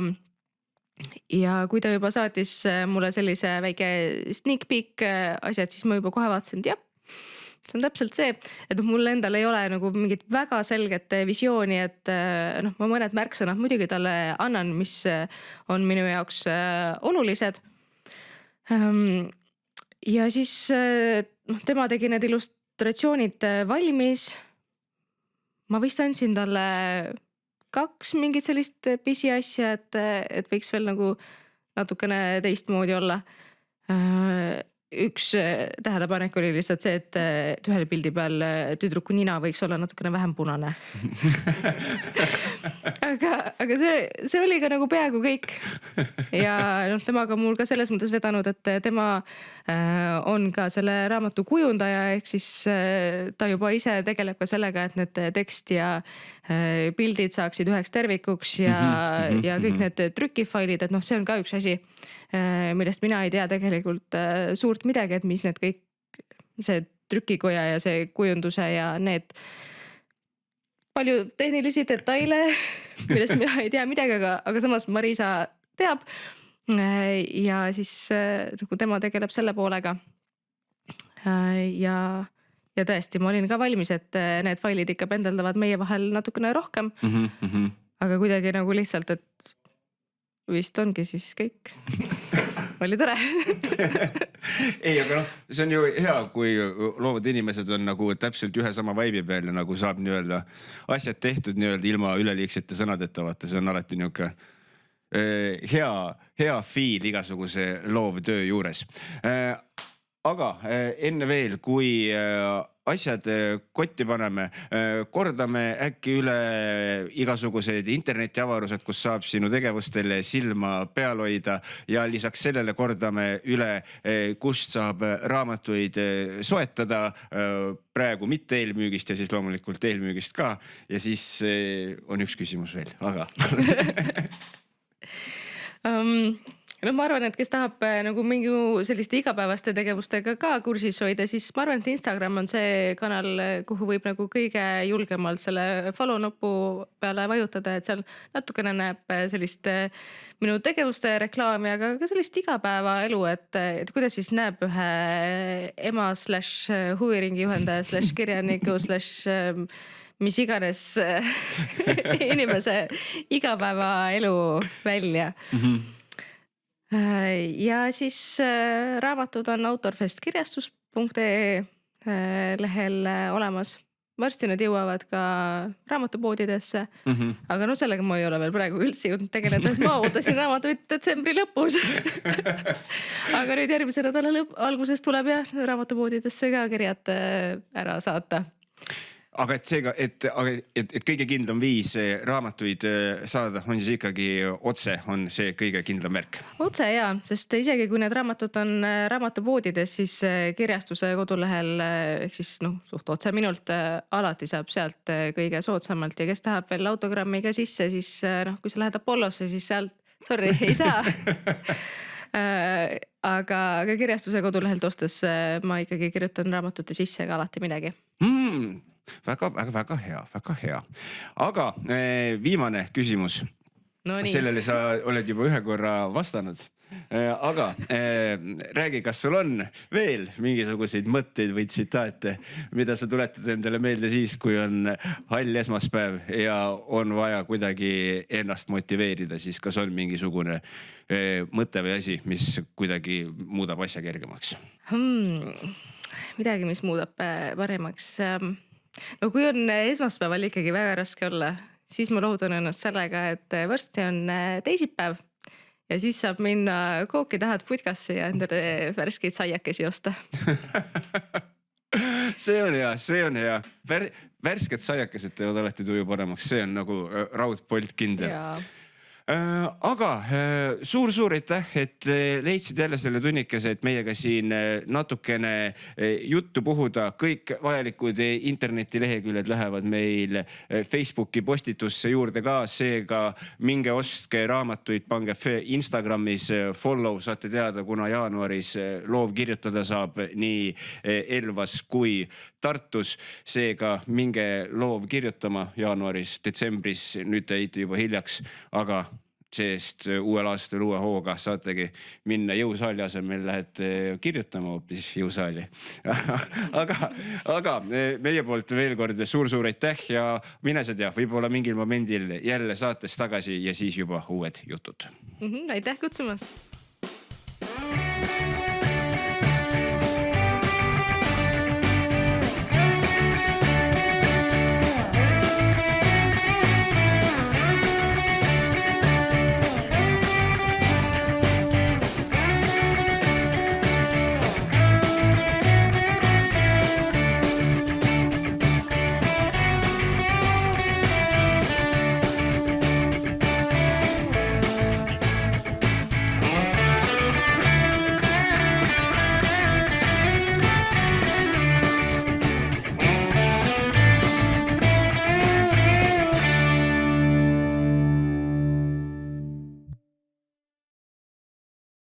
kui ta juba saatis mulle sellise väike sneak peek asjad, siis ma juba kohe vaatasin, et jah, see on täpselt see, et mul endal ei ole nagu mingit väga selget visiooni, et ma mõned märksõnad muidugi talle annan, mis on minu jaoks olulised. Ja siis tema tegi need illustratsioonid valmis. Ma vist andsin talle 2 mingit sellist pisiasja, et võiks veel nagu natukene teistmoodi olla. Üks tähelepanek oli lihtsalt see, et ühel pildi peal tüdruku nina võiks olla natukene vähem punane. Aga see oli ka nagu peaaegu kõik. Ja temaga mul ka selles mõttes vedanud, et tema on ka selle raamatu kujundaja, ehk siis ta juba ise tegeleb ka sellega, et need tekst ja pildid saaksid üheks tervikuks ja kõik need trükifailid, et see on ka üks asi, millest mina ei tea tegelikult suurt midagi, et mis need kõik, see trükikoja ja see kujunduse ja need palju tehnilisi detaile, millest mina ei tea midagi, aga samas Marisa teab ja siis nagu tema tegeleb selle poolega. Ja tõesti, ma olin ka valmis, et need failid ikka pendeldavad meie vahel natukene rohkem, aga kuidagi nagu lihtsalt, et vist ongi siis kõik. Oli tore.
Ei, aga see on ju hea, kui loovad inimesed on nagu täpselt ühe sama vaibi peal ja nagu saab nii-öelda asjad tehtud nii-öelda ilma üleliigsete sõnadeta, vaata, see on alati niuke hea feel igasuguse loovtöö juures. Aga enne veel, kui asjad kotti paneme, kordame äkki üle igasugused internetiavarused, kus saab sinu tegevustele silma peal hoida ja lisaks sellele kordame üle, kust saab raamatuid soetada, praegu mitte eelmüügist ja siis loomulikult eelmüügist ka ja siis on üks küsimus veel, aga
ma arvan, et kes tahab nagu mingi selliste igapäevaste tegevustega ka kursis hoida, siis ma arvan, et Instagram on see kanal, kuhu võib nagu kõige julgemalt selle follow nupu peale vajutada, et seal natukene näeb sellist minu tegevuste reklaami, aga ka sellist igapäevaelu, et kuidas siis näeb ühe ema / huviringi juhendaja / kirjaniku / mis iganes inimese igapäevaelu välja. Ja siis raamatud on autorfestkirjastus.ee lehel olemas. varsti nad jõuavad ka raamatupoodidesse. Aga no sellega ma ei ole veel praegu üldse jõudnud tegeleda, et ma ootasin raamatuid detsembri lõpus. Aga nüüd järgmise nädala alguses tuleb jah raamatupoodidesse ka kirjad ära saata.
Aga et seega, et kõige kindlam viis raamatuid saada on siis ikkagi otse on see kõige kindlam märk.
Otse jaa, sest isegi kui need raamatud on raamatupoodides, siis kirjastuse kodulehel ehk siis suht otse minult alati saab sealt kõige soodsamalt ja kes tahab veel autogrammiga sisse, siis kui sa lähed Apollosse, siis sealt, sorry, ei saa. Aga kirjastuse kodulehelt ostes ma ikkagi kirjutan raamatute sisse ka alati midagi.
Väga hea. Aga viimane küsimus.
No nii.
Sellele sa oled juba ühe korra vastanud. Aga räägi, kas sul on veel mingisuguseid mõtteid või tsitaate, mida sa tuletad endale meelde siis, kui on hall esmaspäev ja on vaja kuidagi ennast motiveerida, siis kas on mingisugune mõte või asi, mis kuidagi muudab asja kergemaks?
Midagi, mis muudab paremaks. No kui on esmaspäeval ikkagi väga raske olla, siis ma lohutan ennast sellega, et varsti on teisipäev ja siis saab minna kooki tahad putkasse ja endale värskeid saiakesi osta.
See on hea. Värsked saiakesed teevad alati tuju paremaks, see on nagu raudpolt kindel. Aga suur aitäh, et leidsid jälle selle tunnikese, et meiega siin natukene juttu puhuda. Kõik vajalikud internetileheküljed lähevad meil Facebooki postitusse juurde ka, seega minge ostke raamatuid, pange Instagramis follow, saate teada, kuna jaanuaris loov kirjutada saab nii Elvas kui Tartus, seega minge loov kirjutama jaanuaris, detsembris, nüüd te jäite juba hiljaks, aga seest uuel aastal uue hooga saategi minna jõusaali asemel, lähete kirjutama hoopis jõusaali. aga meie poolt veel kord suur aitäh ja mine sa tea, võib-olla mingil momendil jälle saates tagasi ja siis juba uued jutud.
Aitäh kutsumast!